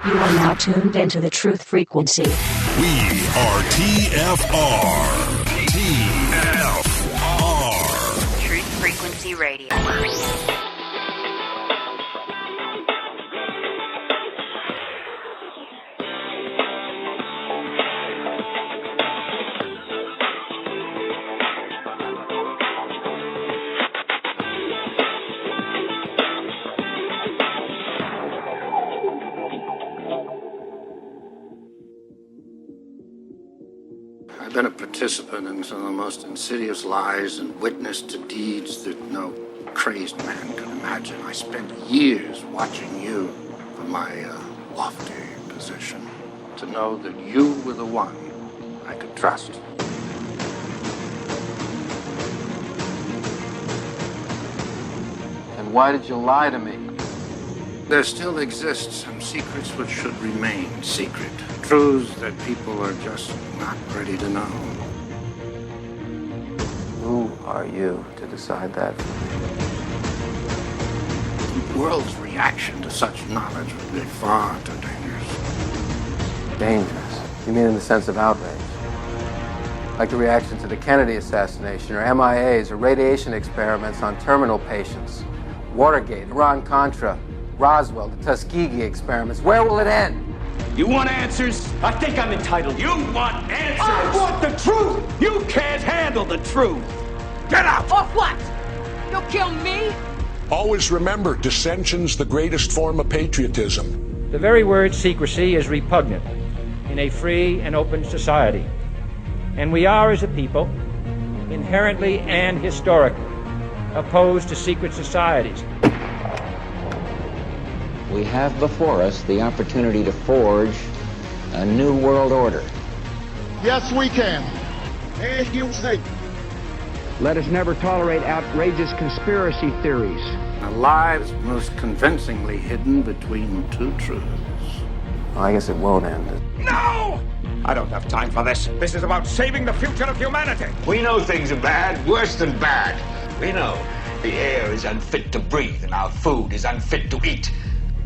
You are now tuned into the truth frequency. We are TFR. TFR. Truth Frequency Radio. I've been a participant in some of the most insidious lies and witnessed to deeds that no crazed man could imagine. I spent years watching you from my lofty position to know that you were the one I could trust. And why did you lie to me? There still exist some secrets which should remain secret. Truths that people are just not ready to know. Who are you to decide that? The world's reaction to such knowledge would be far too dangerous. Dangerous? You mean in the sense of outrage? Like the reaction to the Kennedy assassination, or MIAs, or radiation experiments on terminal patients, Watergate, Iran-Contra, Roswell, the Tuskegee experiments. Where will it end? You want answers? I think I'm entitled. You want answers? I want the truth! You can't handle the truth! Get out! Or what? You'll kill me? Always remember, dissension's the greatest form of patriotism. The very word secrecy is repugnant in a free and open society. And we are, as a people, inherently and historically opposed to secret societies. We have before us the opportunity to forge a new world order. Yes, we can. As you say. Let us never tolerate outrageous conspiracy theories. A lie is most convincingly hidden between two truths. Well, I guess it won't end. No! I don't have time for this. This is about saving the future of humanity. We know things are bad, worse than bad. We know the air is unfit to breathe and our food is unfit to eat.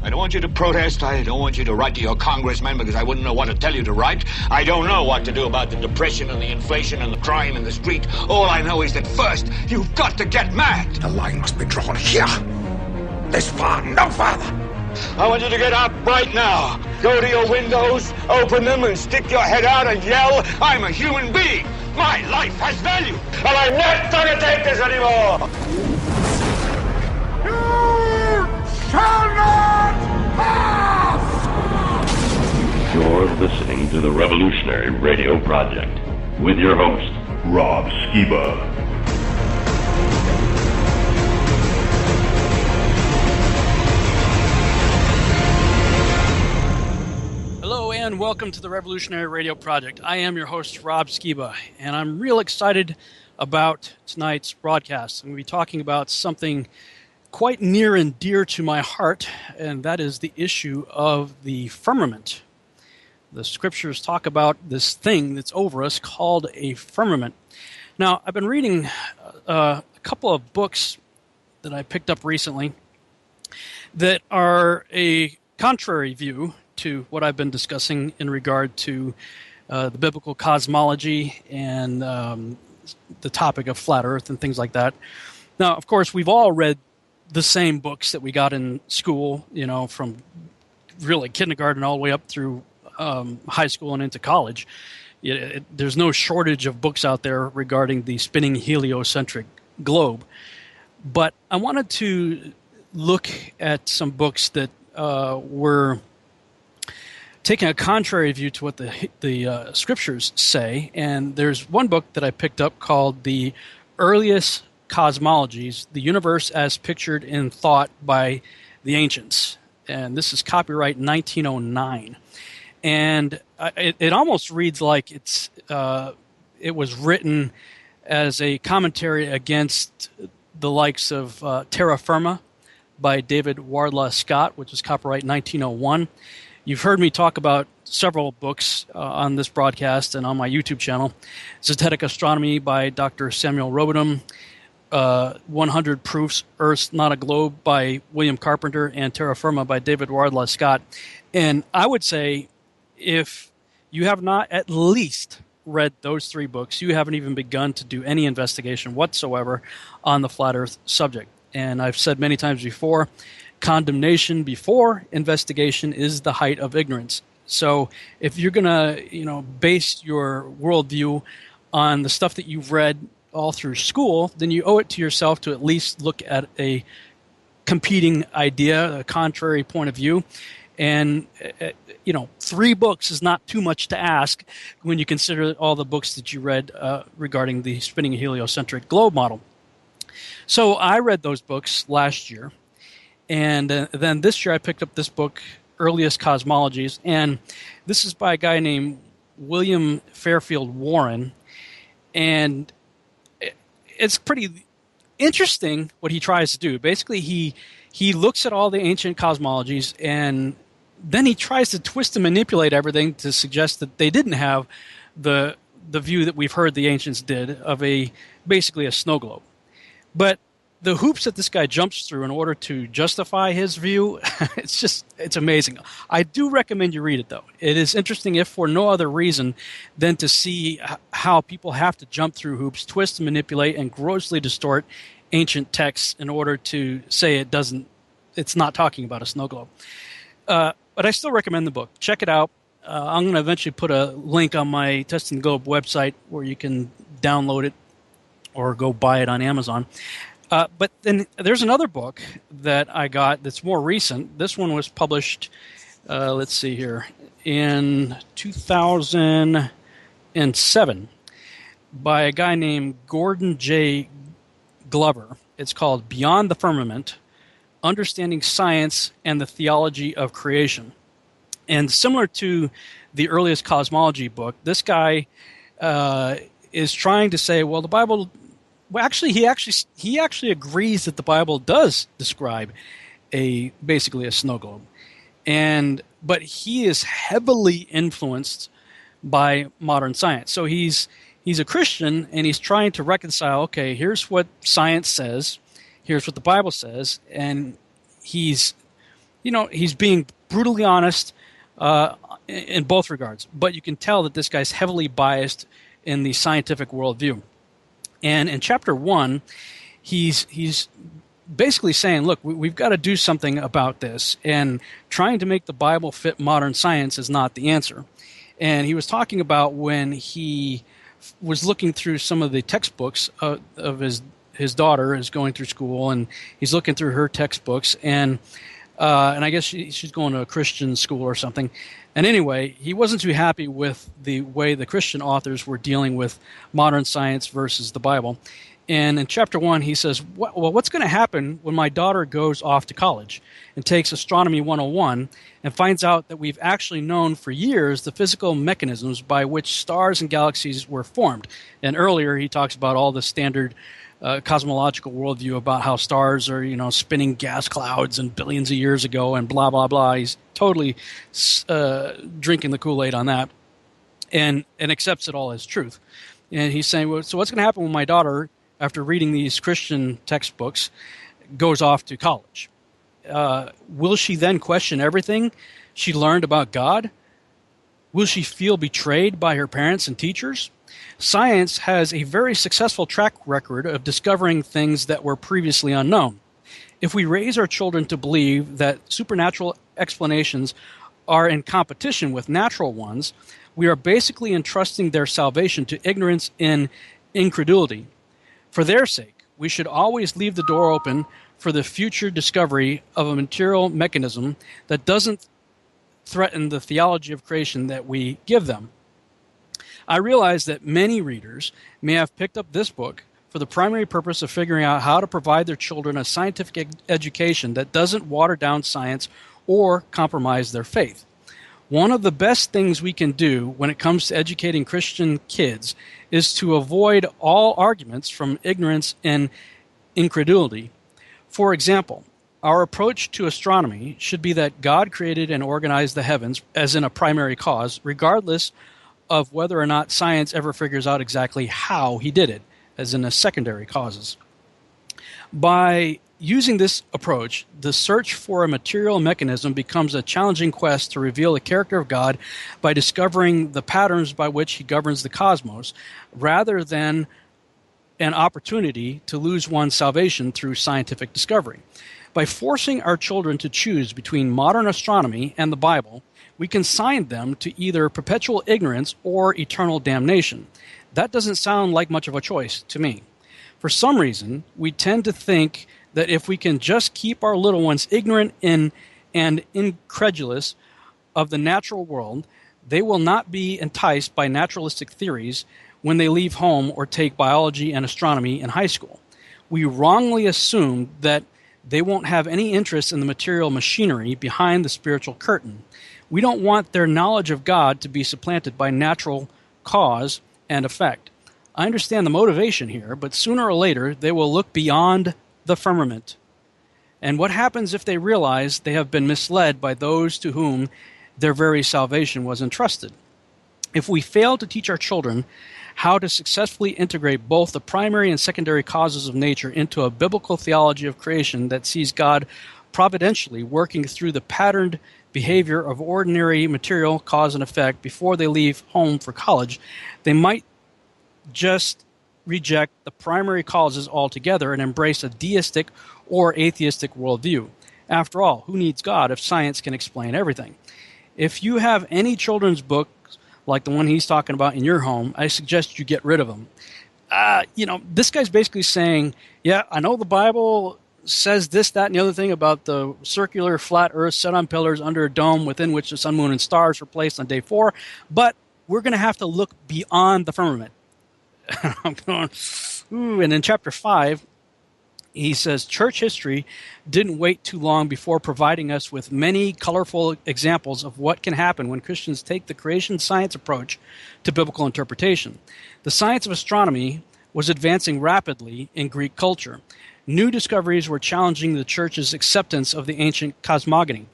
I don't want you to protest. I don't want you to write to your congressman because I wouldn't know what to tell you to write. I don't know what to do about the depression and the inflation and the crime in the street. All I know is that first, you've got to get mad. The line must be drawn here. This far, no farther. I want you to get up right now. Go to your windows, open them, and stick your head out and yell, I'm a human being. My life has value, and I'm not going to take this anymore. You shall not pass! You're listening to the Revolutionary Radio Project with your host, Rob Skiba. Hello and welcome to the Revolutionary Radio Project. I am your host, Rob Skiba, and I'm real excited about tonight's broadcast. I'm going to be talking about something quite near and dear to my heart, and that is the issue of the firmament. The scriptures talk about this thing that's over us called a firmament. Now, I've been reading a couple of books that I picked up recently that are a contrary view to what I've been discussing in regard to the biblical cosmology and the topic of flat earth and things like that. Now, of course, we've all read the same books that we got in school, you know, from really kindergarten all the way up through high school and into college. There's no shortage of books out there regarding the spinning heliocentric globe. But I wanted to look at some books that were taking a contrary view to what the scriptures say. And there's one book that I picked up called The Earliest Cosmologies, the Universe as Pictured in Thought by the Ancients. And this is copyright 1909. And it almost reads like it was written as a commentary against the likes of Terra Firma by David Wardlaw Scott, which is copyright 1901. You've heard me talk about several books on this broadcast and on my YouTube channel. Zetetic Astronomy by Dr. Samuel Robinum, 100 Proofs Earth's Not a Globe by William Carpenter, and Terra Firma by David Wardlaw Scott. And I would say if you have not at least read those 3 books, you haven't even begun to do any investigation whatsoever on the flat earth subject. And I've said many times before, condemnation before investigation is the height of ignorance. So if you're going to, base your worldview on the stuff that you've read all through school, then you owe it to yourself to at least look at a competing idea, a contrary point of view. And, 3 books is not too much to ask when you consider all the books that you read regarding the spinning heliocentric globe model. So I read those books last year. And then this year I picked up this book, Earliest Cosmologies. And this is by a guy named William Fairfield Warren. And it's pretty interesting what he tries to do. Basically, he looks at all the ancient cosmologies, and then he tries to twist and manipulate everything to suggest that they didn't have the view that we've heard the ancients did of basically a snow globe. But the hoops that this guy jumps through in order to justify his view, it's amazing. I do recommend you read it, though. It is interesting, if for no other reason than to see how people have to jump through hoops, twist and manipulate, and grossly distort ancient texts in order to say it's not talking about a snow globe. But I still recommend the book. Check it out. I'm going to eventually put a link on my Testing the Globe website where you can download it or go buy it on Amazon. But then there's another book that I got that's more recent. This one was published, let's see here, in 2007 by a guy named Gordon J. Glover. It's called Beyond the Firmament, Understanding Science and the Theology of Creation. And similar to the Earliest Cosmology book, this guy is trying to say, well, the Bible... Well, actually, he actually agrees that the Bible does describe basically a snow globe, but he is heavily influenced by modern science. So he's a Christian, and he's trying to reconcile. Okay, here's what science says, here's what the Bible says, and he's being brutally honest in both regards. But you can tell that this guy's heavily biased in the scientific worldview. And in chapter 1, he's basically saying, look, we've got to do something about this, and trying to make the Bible fit modern science is not the answer. And he was talking about when he was looking through some of the textbooks of his daughter is going through school, and he's looking through her textbooks, and I guess she's going to a Christian school or something. And anyway, he wasn't too happy with the way the Christian authors were dealing with modern science versus the Bible. And in chapter 1, he says, well, what's going to happen when my daughter goes off to college and takes Astronomy 101 and finds out that we've actually known for years the physical mechanisms by which stars and galaxies were formed? And earlier he talks about all the standard cosmological worldview about how stars are, spinning gas clouds and billions of years ago and blah, blah, blah. He's totally drinking the Kool-Aid on that and accepts it all as truth. And he's saying, well, so what's going to happen when my daughter, after reading these Christian textbooks, goes off to college? Will she then question everything she learned about God? Will she feel betrayed by her parents and teachers? Science has a very successful track record of discovering things that were previously unknown. If we raise our children to believe that supernatural explanations are in competition with natural ones, we are basically entrusting their salvation to ignorance and incredulity. For their sake, we should always leave the door open for the future discovery of a material mechanism that doesn't threaten the theology of creation that we give them. I realize that many readers may have picked up this book for the primary purpose of figuring out how to provide their children a scientific education that doesn't water down science or compromise their faith. One of the best things we can do when it comes to educating Christian kids is to avoid all arguments from ignorance and incredulity. For example, our approach to astronomy should be that God created and organized the heavens as in a primary cause, regardless of whether or not science ever figures out exactly how he did it, as in the secondary causes. By using this approach, the search for a material mechanism becomes a challenging quest to reveal the character of God by discovering the patterns by which he governs the cosmos, rather than an opportunity to lose one's salvation through scientific discovery. By forcing our children to choose between modern astronomy and the Bible, we consign them to either perpetual ignorance or eternal damnation. That doesn't sound like much of a choice to me. For some reason, we tend to think that if we can just keep our little ones ignorant and incredulous of the natural world, they will not be enticed by naturalistic theories when they leave home or take biology and astronomy in high school. We wrongly assume that they won't have any interest in the material machinery behind the spiritual curtain. We don't want their knowledge of God to be supplanted by natural cause and effect. I understand the motivation here, but sooner or later they will look beyond the firmament. And what happens if they realize they have been misled by those to whom their very salvation was entrusted? If we fail to teach our children how to successfully integrate both the primary and secondary causes of nature into a biblical theology of creation that sees God providentially working through the patterned behavior of ordinary material cause and effect before they leave home for college, they might just reject the primary causes altogether and embrace a deistic or atheistic worldview. After all, who needs God if science can explain everything? If you have any children's books like the one he's talking about in your home, I suggest you get rid of them. This guy's basically saying, yeah, I know the Bible says this, that, and the other thing about the circular flat earth set on pillars under a dome within which the sun, moon, and stars were placed on day 4, but we're going to have to look beyond the firmament. I'm going, ooh. And in chapter 5, he says, church history didn't wait too long before providing us with many colorful examples of what can happen when Christians take the creation science approach to biblical interpretation. The science of astronomy was advancing rapidly in Greek culture. New discoveries were challenging the church's acceptance of the ancient cosmogony.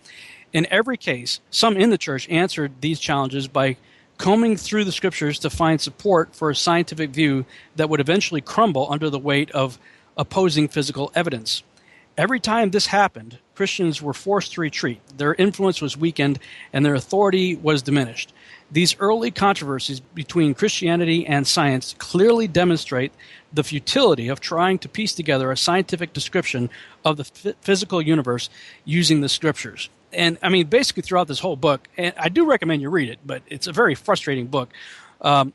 In every case, some in the church answered these challenges by combing through the scriptures to find support for a scientific view that would eventually crumble under the weight of opposing physical evidence. Every time this happened, Christians were forced to retreat. Their influence was weakened and their authority was diminished. These early controversies between Christianity and science clearly demonstrate the futility of trying to piece together a scientific description of the physical universe using the scriptures. And I mean, basically throughout this whole book, and I do recommend you read it, but it's a very frustrating book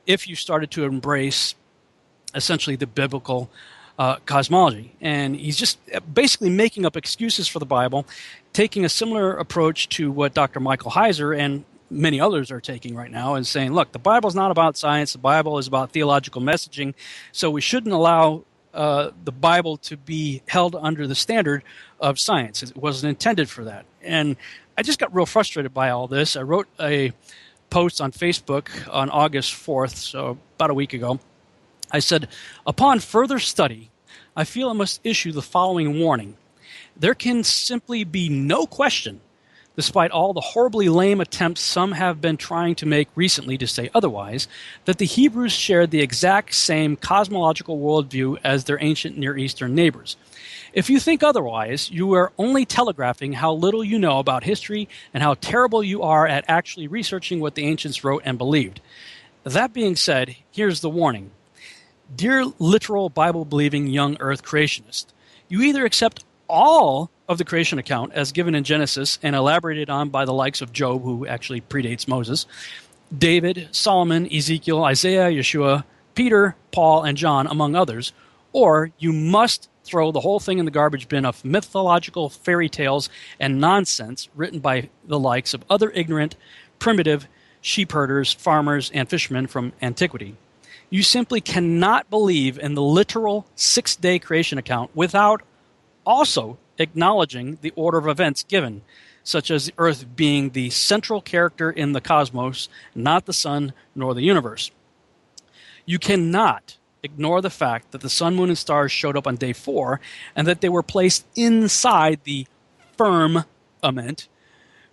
if you started to embrace essentially the biblical cosmology. And he's just basically making up excuses for the Bible, taking a similar approach to what Dr. Michael Heiser and many others are taking right now, and saying, look, the Bible's not about science, the Bible is about theological messaging, so we shouldn't allow the Bible to be held under the standard of science. It wasn't intended for that. And I just got real frustrated by all this. I wrote a post on Facebook on August 4th, so about a week ago. I said, upon further study, I feel I must issue the following warning. There can simply be no question, despite all the horribly lame attempts some have been trying to make recently to say otherwise, that the Hebrews shared the exact same cosmological worldview as their ancient Near Eastern neighbors. If you think otherwise, you are only telegraphing how little you know about history and how terrible you are at actually researching what the ancients wrote and believed. That being said, here's the warning. Dear literal Bible-believing young earth creationist, you either accept all of the creation account as given in Genesis and elaborated on by the likes of Job, who actually predates Moses, David, Solomon, Ezekiel, Isaiah, Yeshua, Peter, Paul, and John, among others, or you must throw the whole thing in the garbage bin of mythological fairy tales and nonsense written by the likes of other ignorant, primitive sheep herders, farmers, and fishermen from antiquity. You simply cannot believe in the literal 6-day creation account without also acknowledging the order of events given, such as the earth being the central character in the cosmos, not the sun nor the universe. You cannot ignore the fact that the sun, moon, and stars showed up on day 4 and that they were placed inside the firmament,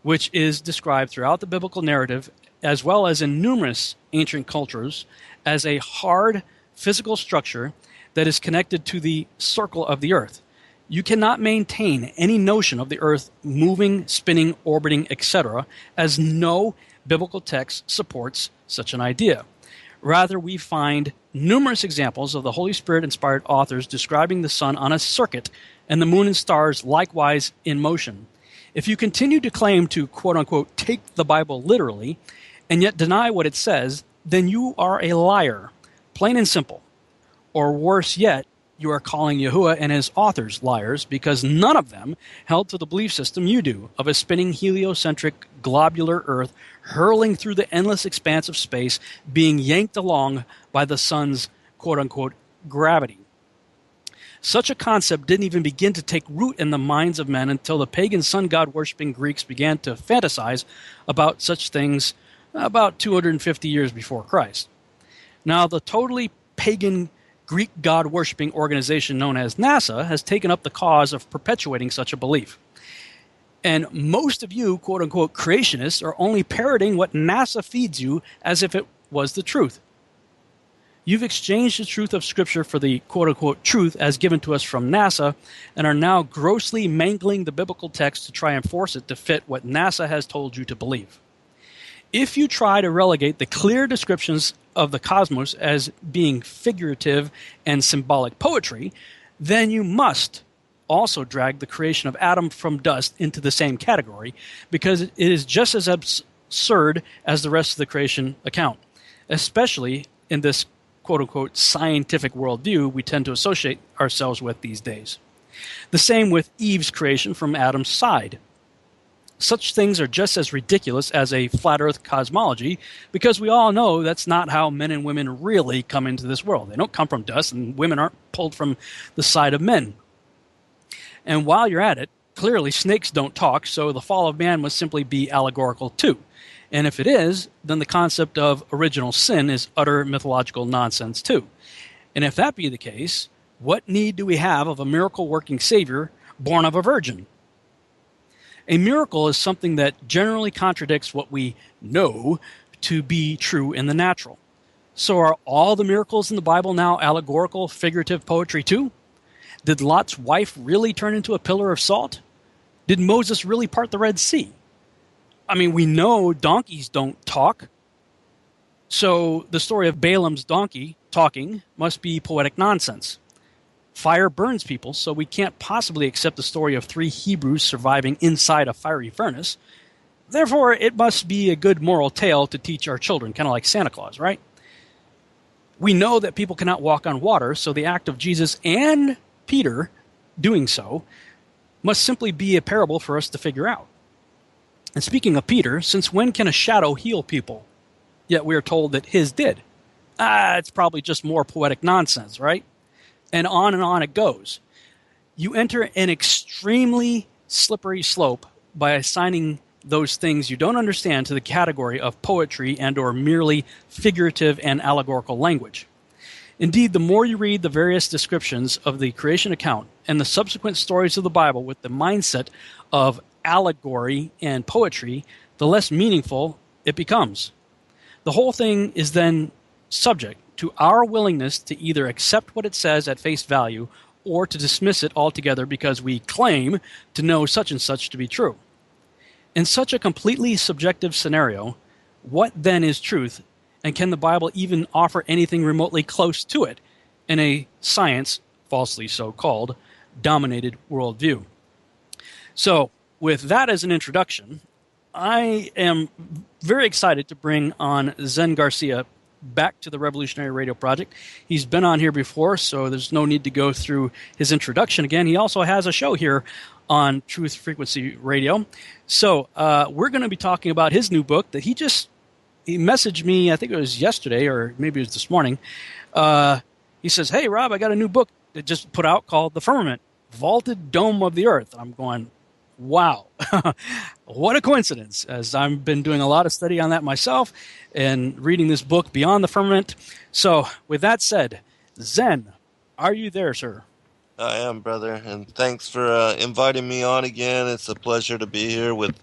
which is described throughout the biblical narrative as well as in numerous ancient cultures as a hard physical structure that is connected to the circle of the earth. You cannot maintain any notion of the earth moving, spinning, orbiting, etc., as no biblical text supports such an idea. Rather, we find numerous examples of the Holy Spirit-inspired authors describing the sun on a circuit and the moon and stars likewise in motion. If you continue to claim to, quote-unquote, take the Bible literally and yet deny what it says, then you are a liar, plain and simple. Or worse yet, you are calling Yahuwah and his authors liars because none of them held to the belief system you do of a spinning heliocentric globular earth hurling through the endless expanse of space, being yanked along by the sun's quote-unquote gravity. Such a concept didn't even begin to take root in the minds of men until the pagan sun god worshipping Greeks began to fantasize about such things about 250 years before Christ. Now, the totally pagan Greek god-worshipping organization known as NASA has taken up the cause of perpetuating such a belief. And most of you, quote-unquote, creationists are only parroting what NASA feeds you as if it was the truth. You've exchanged the truth of Scripture for the quote-unquote truth as given to us from NASA and are now grossly mangling the biblical text to try and force it to fit what NASA has told you to believe. If you try to relegate the clear descriptions of the cosmos as being figurative and symbolic poetry, then you must also drag the creation of Adam from dust into the same category, because it is just as absurd as the rest of the creation account, especially in this quote-unquote scientific worldview we tend to associate ourselves with these days. The same with Eve's creation from Adam's side. Such things are just as ridiculous as a flat earth cosmology, because we all know that's not how men and women really come into this world. They don't come from dust, and women aren't pulled from the side of men. And while you're at it, clearly snakes don't talk, so the fall of man must simply be allegorical too. And if it is, then the concept of original sin is utter mythological nonsense too. And if that be the case, what need do we have of a miracle-working Savior born of a virgin? A miracle is something that generally contradicts what we know to be true in the natural. So are all the miracles in the Bible now allegorical, figurative poetry too? Did Lot's wife really turn into a pillar of salt? Did Moses really part the Red Sea? I mean, we know donkeys don't talk. So the story of Balaam's donkey talking must be poetic nonsense. Fire burns people, so we can't possibly accept the story of 3 Hebrews surviving inside a fiery furnace. Therefore, it must be a good moral tale to teach our children, kind of like Santa Claus, right? We know that people cannot walk on water, so the act of Jesus and Peter doing so must simply be a parable for us to figure out. And speaking of Peter, since when can a shadow heal people? Yet we are told that his did. It's probably just more poetic nonsense, right? And on it goes. You enter an extremely slippery slope by assigning those things you don't understand to the category of poetry and or merely figurative and allegorical language. Indeed, the more you read the various descriptions of the creation account and the subsequent stories of the Bible with the mindset of allegory and poetry, the less meaningful it becomes. The whole thing is then subject to our willingness to either accept what it says at face value or to dismiss it altogether because we claim to know such and such to be true. In such a completely subjective scenario, what then is truth, and can the Bible even offer anything remotely close to it in a science, falsely so-called, dominated worldview? So, with that as an introduction, I am very excited to bring on Zen Garcia back to the Revolutionary Radio Project. He's been on here before, so there's no need to go through his introduction again. He also has a show here on Truth Frequency Radio. So we're going to be talking about his new book that he messaged me, I think it was yesterday or maybe it was this morning. He says, "Hey, Rob, I got a new book that just put out called The Firmament, Vaulted Dome of the Earth." I'm going, wow, what a coincidence, as I've been doing a lot of study on that myself and reading this book, Beyond the Firmament. So with that said, Zen, are you there, sir? I am, brother, and thanks for inviting me on again. It's a pleasure to be here with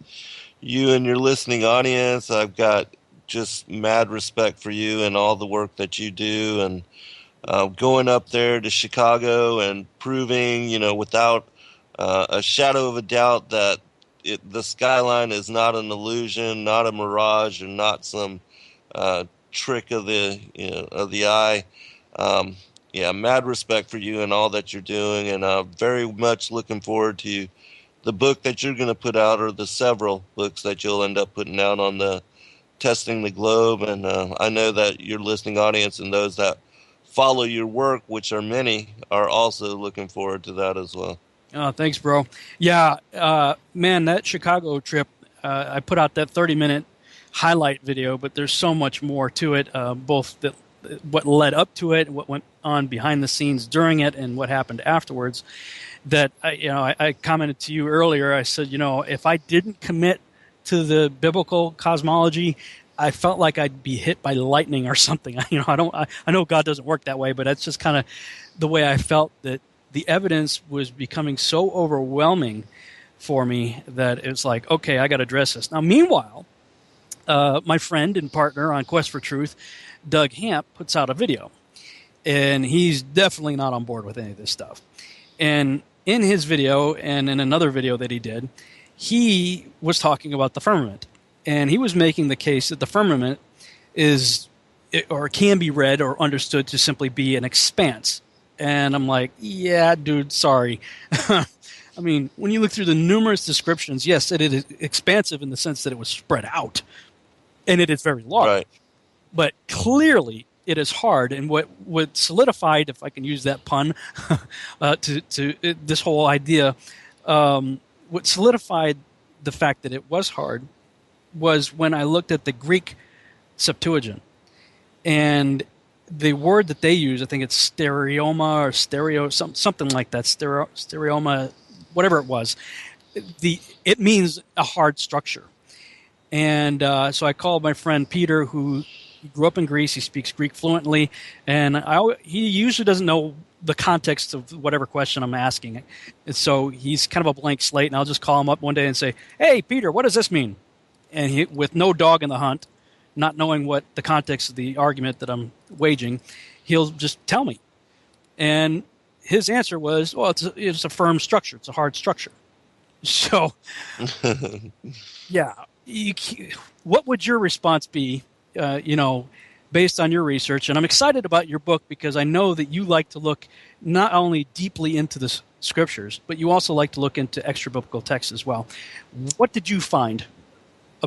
you and your listening audience. I've got just mad respect for you and all the work that you do, and going up there to Chicago and proving, without a shadow of a doubt that the skyline is not an illusion, not a mirage, or not some trick of the eye. Yeah, mad respect for you and all that you're doing, and very much looking forward to the book that you're going to put out, or the several books that you'll end up putting out on the testing the globe. And I know that your listening audience and those that follow your work, which are many, are also looking forward to that as well. Oh, thanks, bro. Yeah, man, that Chicago trip, I put out that 30-minute highlight video, but there's so much more to it, both what led up to it, what went on behind the scenes during it, and what happened afterwards. That I commented to you earlier. I said, if I didn't commit to the biblical cosmology, I felt like I'd be hit by lightning or something. I know God doesn't work that way, but that's just kind of the way I felt, that the evidence was becoming so overwhelming for me that it's like, okay, I got to address this. Now, meanwhile, my friend and partner on Quest for Truth, Doug Hamp, puts out a video, and he's definitely not on board with any of this stuff. And in his video, and in another video that he did, he was talking about the firmament, and he was making the case that the firmament can be read or understood to simply be an expanse. And I'm like, yeah, dude, sorry. I mean, when you look through the numerous descriptions, yes, it is expansive in the sense that it was spread out, and it is very large. Right. But clearly, it is hard. And what solidified, if I can use that pun, to this whole idea, what solidified the fact that it was hard was when I looked at the Greek Septuagint, and the word that they use, I think it's stereoma or stereo, something like that, stereoma, whatever it was. It means a hard structure. And so I called my friend Peter, who grew up in Greece. He speaks Greek fluently, and he usually doesn't know the context of whatever question I'm asking. And so he's kind of a blank slate, and I'll just call him up one day and say, "Hey, Peter, what does this mean?" And he, with no dog in the hunt, not knowing what the context of the argument that I'm waging, he'll just tell me. And his answer was, well, it's a firm structure. It's a hard structure. So, yeah. What would your response be, based on your research? And I'm excited about your book because I know that you like to look not only deeply into the scriptures, but you also like to look into extra biblical texts as well. What did you find?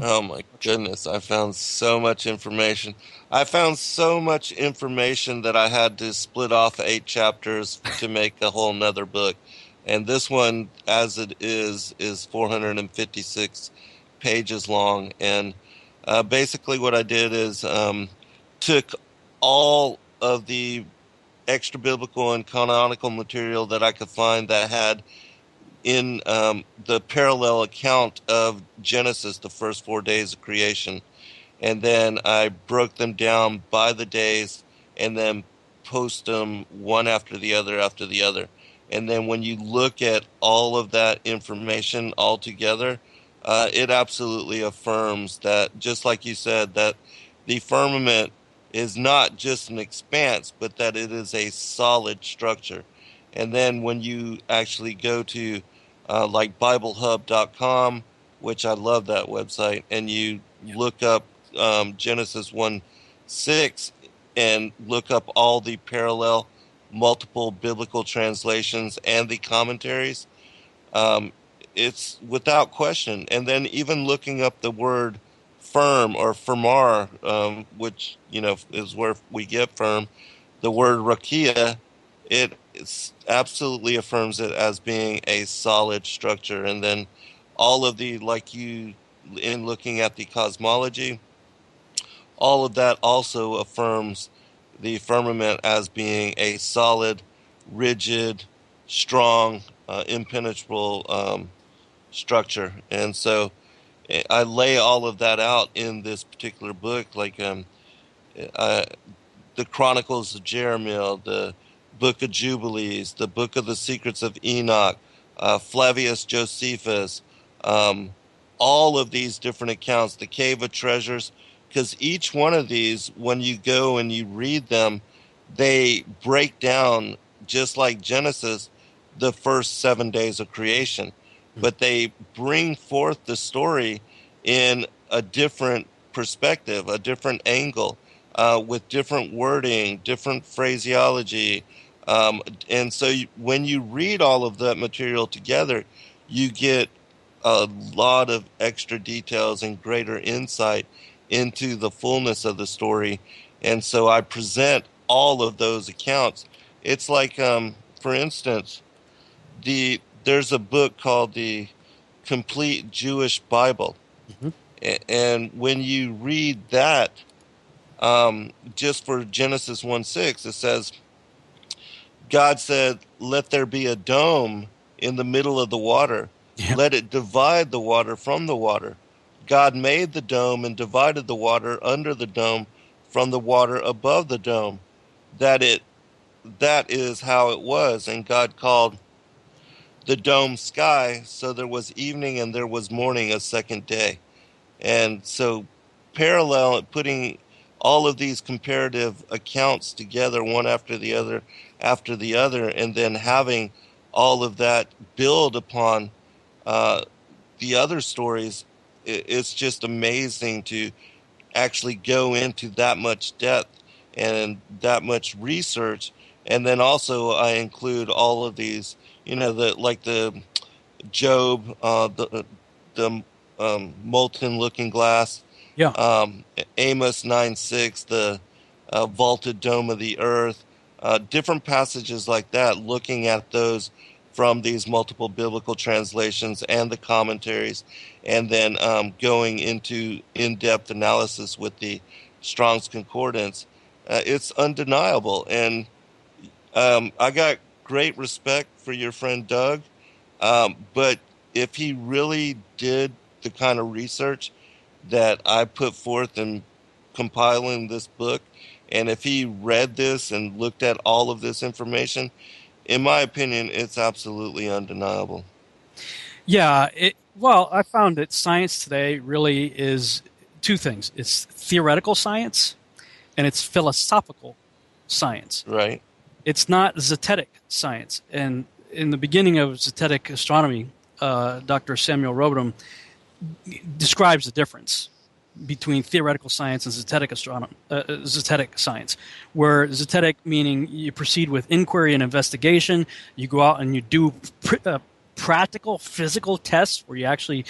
Oh my goodness, I found so much information. I found so much information that I had to split off 8 chapters to make a whole nother book. And this one, as it is 456 pages long. And basically what I did is took all of the extra biblical and canonical material that I could find that had in the parallel account of Genesis, the first 4 days of creation. And then I broke them down by the days and then post them one after the other. And then when you look at all of that information all together, it absolutely affirms that, just like you said, that the firmament is not just an expanse, but that it is a solid structure. And then when you actually go to like BibleHub.com, which I love that website, and you look up Genesis 1:6 and look up all the parallel multiple biblical translations and the commentaries, it's without question. And then even looking up the word firm or firmar, which is where we get firm, the word rakia, it absolutely affirms it as being a solid structure. And then all of the, like you, in looking at the cosmology, all of that also affirms the firmament as being a solid, rigid, strong, impenetrable structure. And so I lay all of that out in this particular book, like the Chronicles of Jeremiah, the Book of Jubilees, the Book of the Secrets of Enoch, Flavius Josephus, all of these different accounts, the Cave of Treasures, because each one of these, when you go and you read them, they break down, just like Genesis, the first 7 days of creation, but they bring forth the story in a different perspective, a different angle, with different wording, different phraseology. And so when you read all of that material together, you get a lot of extra details and greater insight into the fullness of the story. And so I present all of those accounts. It's like, for instance, there's a book called the Complete Jewish Bible. And when you read that, just for Genesis 1:6, it says, God said, let there be a dome in the middle of the water. Yeah. Let it divide the water from the water. God made the dome and divided the water under the dome from the water above the dome. That is how it was. And God called the dome sky. So there was evening and there was morning a second day. And so putting all of these comparative accounts together, one after the other, and then having all of that build upon the other stories, it's just amazing to actually go into that much depth and that much research. And then also I include all of these, the Job, the molten looking glass, Amos 9:6, the vaulted dome of the earth, different passages like that, looking at those from these multiple biblical translations and the commentaries, and then going into in-depth analysis with the Strong's Concordance. It's undeniable. And I got great respect for your friend Doug, but if he really did the kind of research that I put forth in compiling this book, and if he read this and looked at all of this information, in my opinion, it's absolutely undeniable. Yeah, I found that science today really is two things. It's theoretical science and it's philosophical science. Right. It's not zetetic science. And in the beginning of zetetic astronomy, Dr. Samuel Robotham describes the difference between theoretical science and zetetic science, where zetetic meaning you proceed with inquiry and investigation, you go out and you do practical physical tests where you actually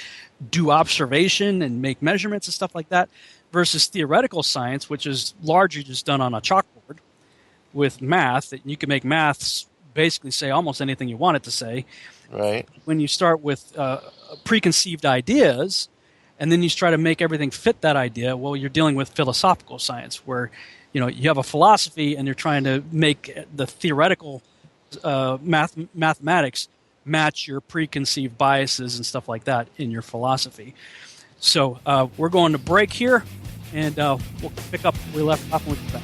do observation and make measurements and stuff like that, versus theoretical science, which is largely just done on a chalkboard with math, that you can make maths basically say almost anything you want it to say. Right. When you start with preconceived ideas, and then you try to make everything fit that idea, well, you're dealing with philosophical science, where you have a philosophy and you're trying to make the theoretical mathematics match your preconceived biases and stuff like that in your philosophy. So we're going to break here, and we'll pick up where we left off when we get back.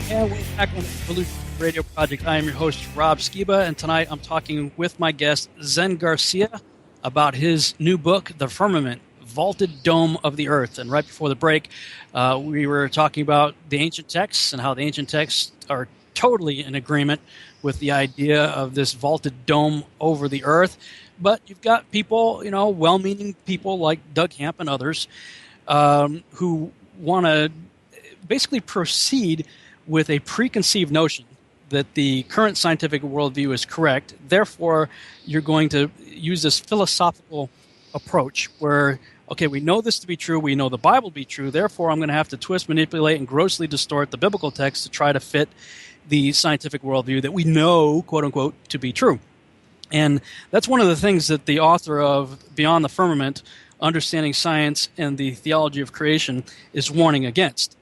And we're back on the Evolution Radio Project. I am your host, Rob Skiba, and tonight I'm talking with my guest, Zen Garcia, about his new book, The Firmament, Vaulted Dome of the Earth. And right before the break, we were talking about the ancient texts and how the ancient texts are totally in agreement with the idea of this vaulted dome over the earth. But you've got people, well-meaning people like Doug Hamp and others who want to basically proceed with a preconceived notion that the current scientific worldview is correct. Therefore, you're going to use this philosophical approach where, okay, we know this to be true, we know the Bible to be true, therefore I'm going to have to twist, manipulate, and grossly distort the biblical text to try to fit the scientific worldview that we know, quote unquote, to be true. And that's one of the things that the author of Beyond the Firmament, Understanding Science and the Theology of Creation is warning against.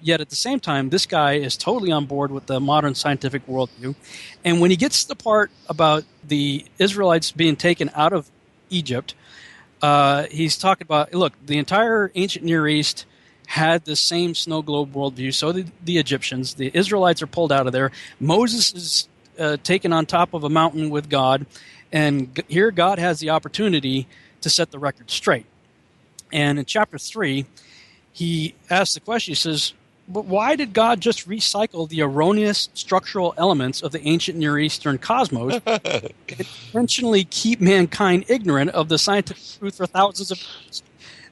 Yet at the same time, this guy is totally on board with the modern scientific worldview. And when he gets to the part about the Israelites being taken out of Egypt, he's talking about, look, the entire ancient Near East had the same snow globe worldview. So did the Egyptians. The Israelites are pulled out of there. Moses is taken on top of a mountain with God. And here God has the opportunity to set the record straight. And in chapter 3, he asks the question, he says, but why did God just recycle the erroneous structural elements of the ancient Near Eastern cosmos and intentionally keep mankind ignorant of the scientific truth for thousands of years?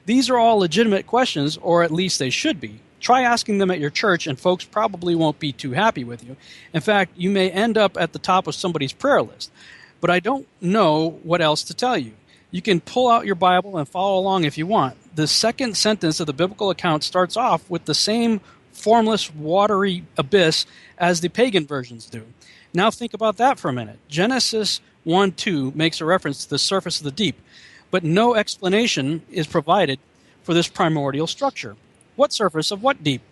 These are all legitimate questions, or at least they should be. Try asking them at your church, and folks probably won't be too happy with you. In fact, you may end up at the top of somebody's prayer list. But I don't know what else to tell you. You can pull out your Bible and follow along if you want. The second sentence of the biblical account starts off with the same formless, watery abyss as the pagan versions do. Now think about that for a minute. Genesis 1:2 makes a reference to the surface of the deep, but no explanation is provided for this primordial structure. What surface of what deep?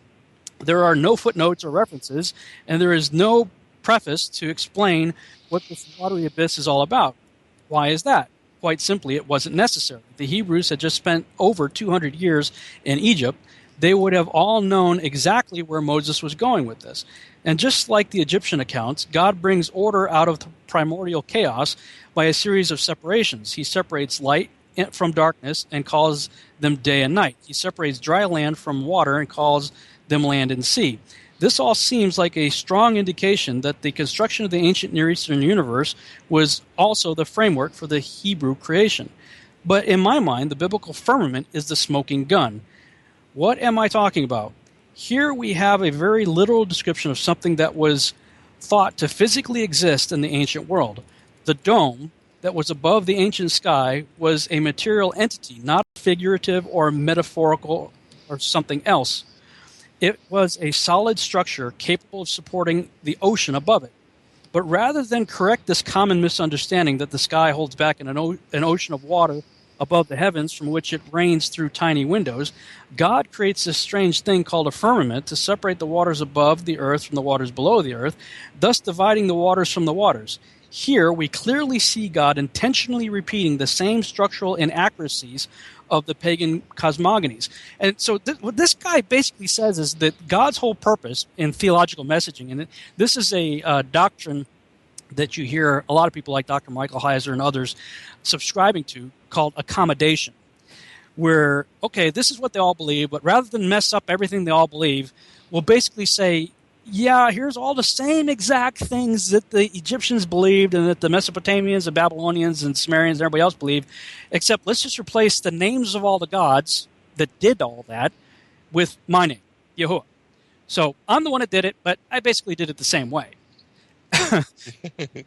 There are no footnotes or references, and there is no preface to explain what this watery abyss is all about. Why is that? Quite simply, it wasn't necessary. The Hebrews had just spent over 200 years in Egypt. They would have all known exactly where Moses was going with this. And just like the Egyptian accounts, God brings order out of the primordial chaos by a series of separations. He separates light from darkness and calls them day and night. He separates dry land from water and calls them land and sea. This all seems like a strong indication that the construction of the ancient Near Eastern universe was also the framework for the Hebrew creation. But in my mind, the biblical firmament is the smoking gun. What am I talking about? Here we have a very literal description of something that was thought to physically exist in the ancient world. The dome that was above the ancient sky was a material entity, not figurative or metaphorical or something else. It was a solid structure capable of supporting the ocean above it. But rather than correct this common misunderstanding that the sky holds back an ocean of water above the heavens from which it rains through tiny windows, God creates this strange thing called a firmament to separate the waters above the earth from the waters below the earth, thus dividing the waters from the waters. Here we clearly see God intentionally repeating the same structural inaccuracies of the pagan cosmogonies. And so what this guy basically says is that God's whole purpose in theological messaging, and this is a doctrine that you hear a lot of people like Dr. Michael Heiser and others subscribing to, called accommodation, where, okay, this is what they all believe, but rather than mess up everything they all believe, we'll basically say, yeah, here's all the same exact things that the Egyptians believed and that the Mesopotamians, the Babylonians, and Sumerians and everybody else believed, except let's just replace the names of all the gods that did all that with my name, Yahuwah. So I'm the one that did it, but I basically did it the same way. I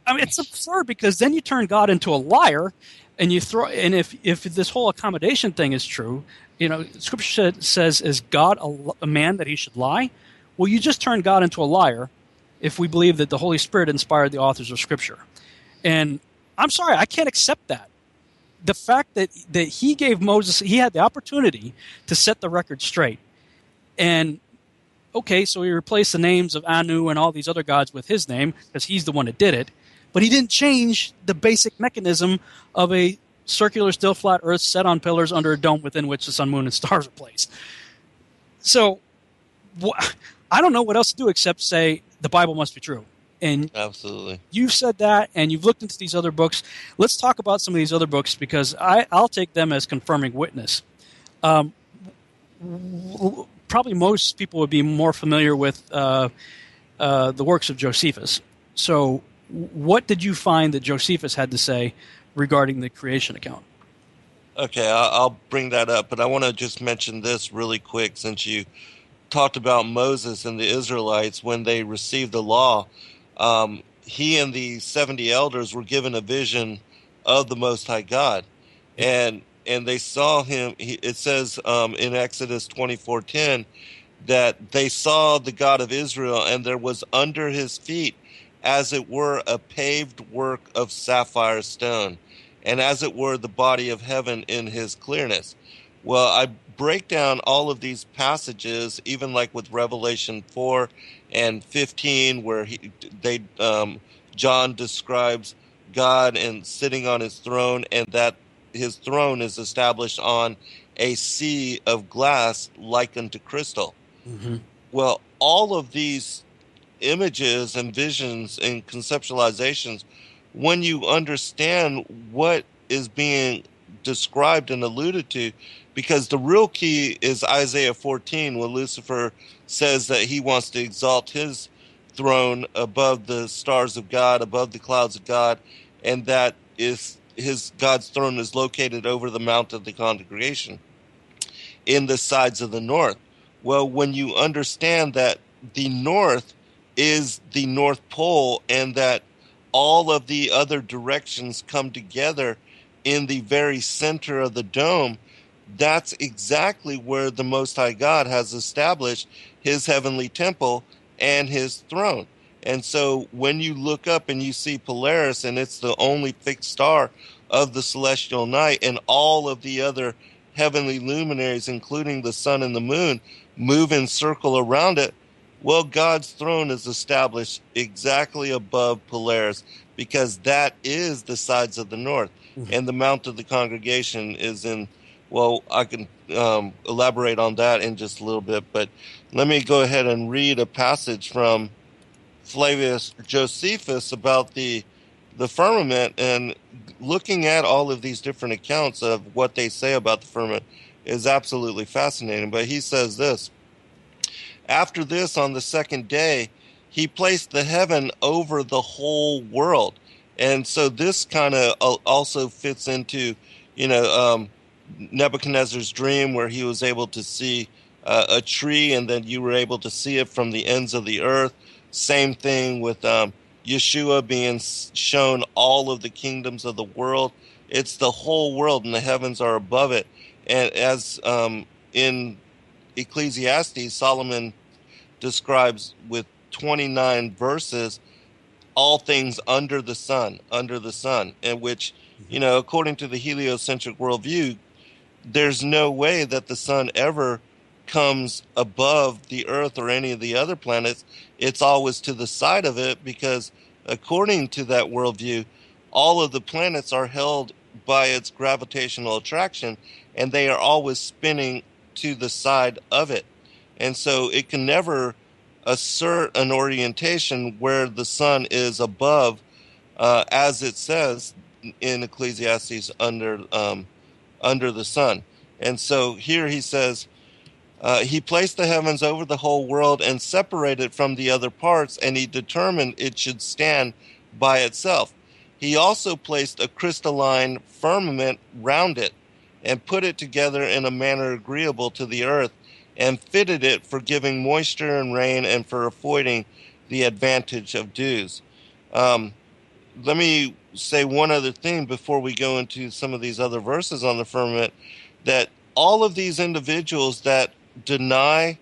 mean, it's absurd because then you turn God into a liar, and you throw. And if this whole accommodation thing is true, Scripture says, "Is God a man that he should lie?" Well, you just turn God into a liar if we believe that the Holy Spirit inspired the authors of Scripture. And I'm sorry, I can't accept that. The fact that he gave Moses, he had the opportunity to set the record straight. And, okay, so he replaced the names of Anu and all these other gods with his name because he's the one that did it. But he didn't change the basic mechanism of a circular, still flat earth set on pillars under a dome within which the sun, moon, and stars are placed. So I don't know what else to do except say the Bible must be true. And absolutely, you've said that, and you've looked into these other books. Let's talk about some of these other books because I'll take them as confirming witness. Probably most people would be more familiar with the works of Josephus. So what did you find that Josephus had to say regarding the creation account? Okay, I'll bring that up, but I want to just mention this really quick since you talked about Moses and the Israelites when they received the law. He and the 70 elders were given a vision of the Most High God. And and they saw him. It says in Exodus 24:10 that they saw the God of Israel, and there was under his feet, as it were, a paved work of sapphire stone, and as it were, the body of heaven in his clearness. Well, I break down all of these passages, even like with Revelation 4 and 15, where John describes God and sitting on his throne, and that his throne is established on a sea of glass like unto crystal. Mm-hmm. Well, all of these images and visions and conceptualizations, when you understand what is being described and alluded to, because the real key is Isaiah 14, when Lucifer says that he wants to exalt his throne above the stars of God, above the clouds of God, and that is God's throne is located over the mount of the congregation in the sides of the north. Well, when you understand that the north is the North Pole, and that all of the other directions come together in the very center of the dome, that's exactly where the Most High God has established his heavenly temple and his throne. And so when you look up and you see Polaris, and it's the only fixed star of the celestial night, and all of the other heavenly luminaries, including the sun and the moon, move in circle around it, well, God's throne is established exactly above Polaris, because that is the sides of the north. Mm-hmm. And the mount of the congregation is in, well, I can elaborate on that in just a little bit, but let me go ahead and read a passage from Flavius Josephus about the firmament, and looking at all of these different accounts of what they say about the firmament is absolutely fascinating. But he says this: after this, on the second day, he placed the heaven over the whole world. And so this kind of also fits into, Nebuchadnezzar's dream, where he was able to see a tree, and then you were able to see it from the ends of the earth. Same thing with Yeshua being shown all of the kingdoms of the world. It's the whole world, and the heavens are above it. And as in Ecclesiastes, Solomon describes with 29 verses all things under the sun, in which, according to the heliocentric worldview, there's no way that the sun ever comes above the earth or any of the other planets. It's always to the side of it, because according to that worldview, all of the planets are held by its gravitational attraction, and they are always spinning to the side of it. And so it can never assert an orientation where the sun is above, as it says in Ecclesiastes, under the sun. And so here he says, he placed the heavens over the whole world and separated from the other parts, and he determined it should stand by itself. He also placed a crystalline firmament round it, and put it together in a manner agreeable to the earth, and fitted it for giving moisture and rain, and for avoiding the advantage of dews. Let me say one other thing before we go into some of these other verses on the firmament, that all of these individuals that deny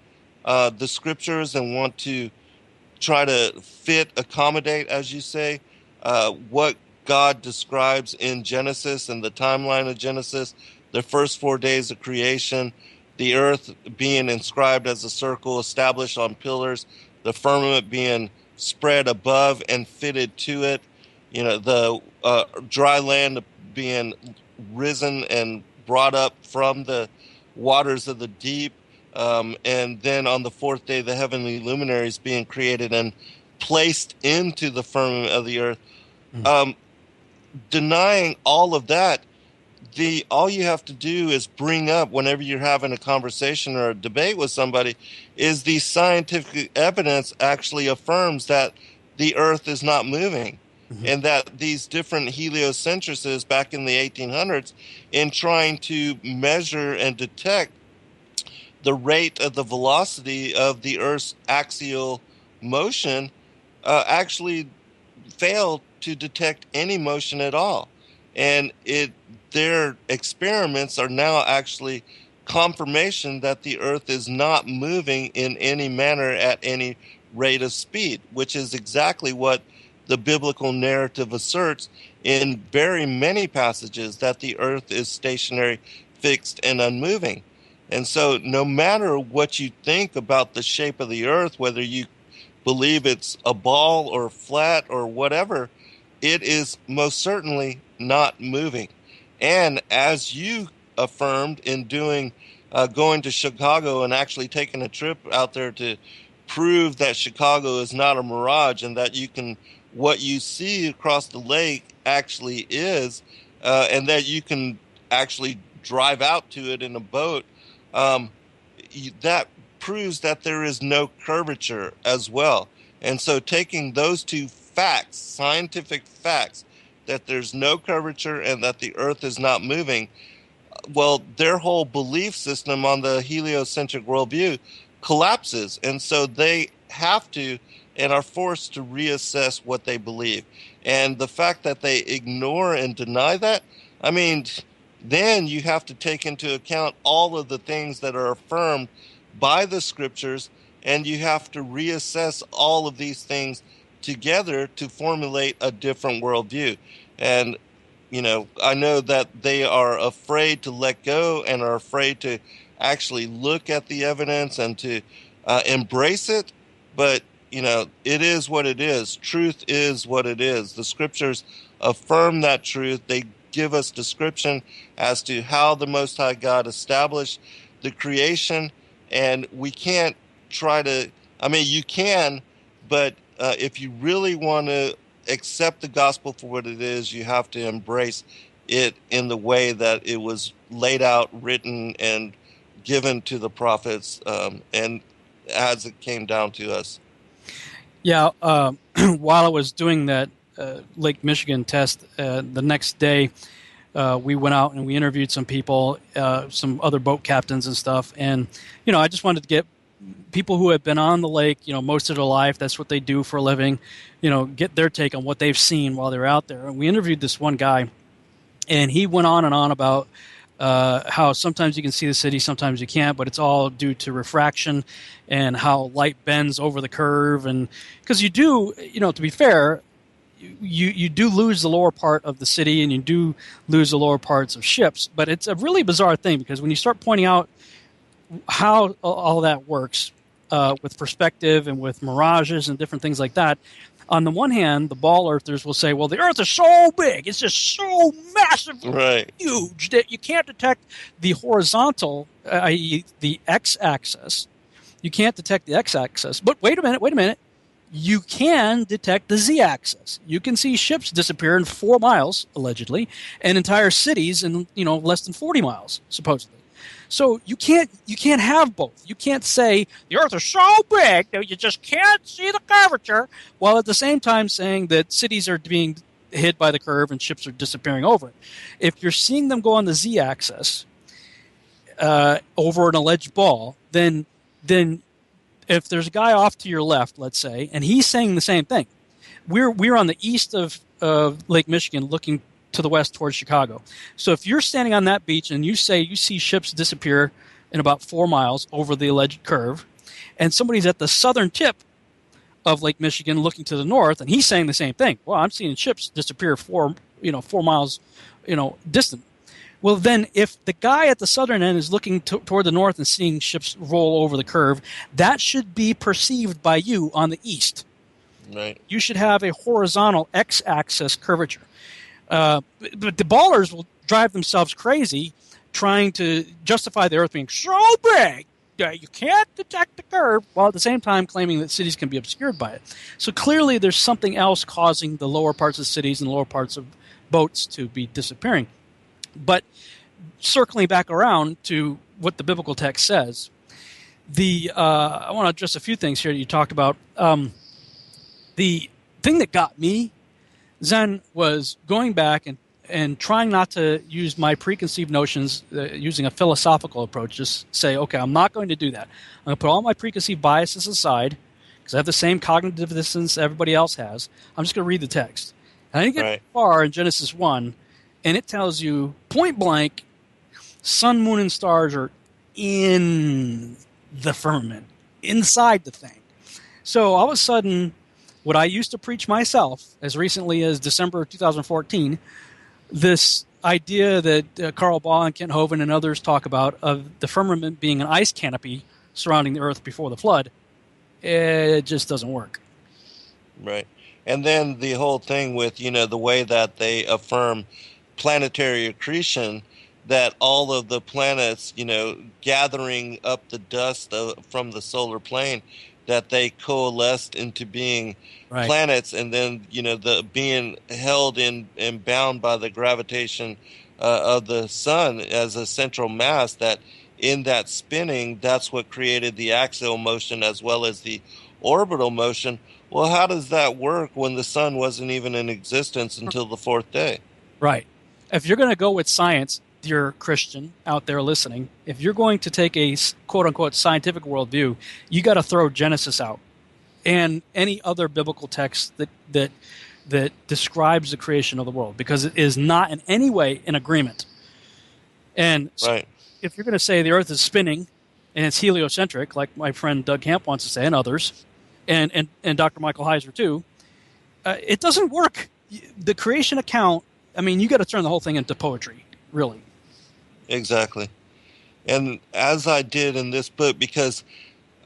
the scriptures and want to try to accommodate, as you say, what God describes in Genesis and the timeline of Genesis, the first 4 days of creation, the earth being inscribed as a circle established on pillars, the firmament being spread above and fitted to it, the dry land being risen and brought up from the waters of the deep, and then on the fourth day, the heavenly luminaries being created and placed into the firmament of the earth. Denying all of that, all you have to do is bring up, whenever you're having a conversation or a debate with somebody, is the scientific evidence actually affirms that the earth is not moving. And that these different heliocentrices back in the 1800s, in trying to measure and detect the rate of the velocity of the Earth's axial motion, actually failed to detect any motion at all. and their experiments are now actually confirmation that the Earth is not moving in any manner at any rate of speed, which is exactly what the biblical narrative asserts in very many passages, that the Earth is stationary, fixed, and unmoving. And so no matter what you think about the shape of the Earth, whether you believe it's a ball or flat or whatever, it is most certainly not moving. And as you affirmed in going to Chicago and actually taking a trip out there to prove that Chicago is not a mirage, and that what you see across the lake actually is, and that you can actually drive out to it in a boat, that proves that there is no curvature as well. And so taking those two facts, scientific facts, that there's no curvature and that the Earth is not moving, well, their whole belief system on the heliocentric worldview collapses. And so they have to and are forced to reassess what they believe. And the fact that they ignore and deny that, I mean, then you have to take into account all of the things that are affirmed by the scriptures, and you have to reassess all of these things together to formulate a different worldview. And, I know that they are afraid to let go and are afraid to actually look at the evidence and to embrace it. But, it is what it is. Truth is what it is. The scriptures affirm that truth. They give us description as to how the Most High God established the creation, and we can't you can, but if you really want to accept the gospel for what it is, you have to embrace it in the way that it was laid out, written, and given to the prophets, and as it came down to us. Yeah, while I was doing that Lake Michigan test, the next day we went out and we interviewed some people, some other boat captains and stuff. And, I just wanted to get people who have been on the lake, most of their life, that's what they do for a living, get their take on what they've seen while they're out there. And we interviewed this one guy, and he went on and on about how sometimes you can see the city, sometimes you can't, but it's all due to refraction and how light bends over the curve. And because you do, to be fair, you do lose the lower part of the city, and you do lose the lower parts of ships. But it's a really bizarre thing, because when you start pointing out how all that works with perspective and with mirages and different things like that, on the one hand, the ball earthers will say, well, the Earth is so big, it's just so massive, right, huge, that you can't detect the horizontal, i.e. the x-axis. You can't detect the x-axis. But wait a minute. You can detect the z-axis. You can see ships disappear in 4 miles, allegedly, and entire cities in less than 40 miles, supposedly. So you can't have both. You can't say the Earth is so big that you just can't see the curvature, while at the same time saying that cities are being hit by the curve and ships are disappearing over it. If you're seeing them go on the z-axis over an alleged ball, then if there's a guy off to your left, let's say, and he's saying the same thing, we're on the east of Lake Michigan, looking to the west towards Chicago. So if you're standing on that beach and you say you see ships disappear in about 4 miles over the alleged curve, and somebody's at the southern tip of Lake Michigan looking to the north, and he's saying the same thing, well, I'm seeing ships disappear 4 miles distant. Well, then if the guy at the southern end is looking toward the north and seeing ships roll over the curve, that should be perceived by you on the east. Right. You should have a horizontal x-axis curvature. But the ballers will drive themselves crazy trying to justify the Earth being so big that you can't detect the curve, while at the same time claiming that cities can be obscured by it. So clearly there's something else causing the lower parts of cities and lower parts of boats to be disappearing. But circling back around to what the biblical text says, I want to address a few things here that you talked about. The thing that got me, Zen, was going back and trying not to use my preconceived notions, using a philosophical approach. Just say, okay, I'm not going to do that. I'm going to put all my preconceived biases aside, because I have the same cognitive dissonance everybody else has. I'm just going to read the text. And I didn't get far in Genesis 1, and it tells you point blank, sun, moon, and stars are in the firmament, inside the thing. So all of a sudden, what I used to preach myself as recently as December 2014, this idea that Carl Baugh and Kent Hovind and others talk about of the firmament being an ice canopy surrounding the Earth before the flood, it just doesn't work. Right. And then the whole thing with, the way that they affirm planetary accretion, that all of the planets, gathering up the dust from the solar plane, that they coalesced into being planets, and then, the being held in and bound by the gravitation of the sun as a central mass, that in that spinning, that's what created the axial motion as well as the orbital motion. Well, how does that work when the sun wasn't even in existence until the fourth day? Right. If you're going to go with science, dear Christian out there listening, if you're going to take a quote-unquote scientific worldview, you got to throw Genesis out and any other biblical text that describes the creation of the world, because it is not in any way in agreement. And so if you're going to say the Earth is spinning and it's heliocentric, like my friend Doug Camp wants to say, and others, and Dr. Michael Heiser too, it doesn't work. The creation account, I mean, you got to turn the whole thing into poetry, really. Exactly. And as I did in this book, because,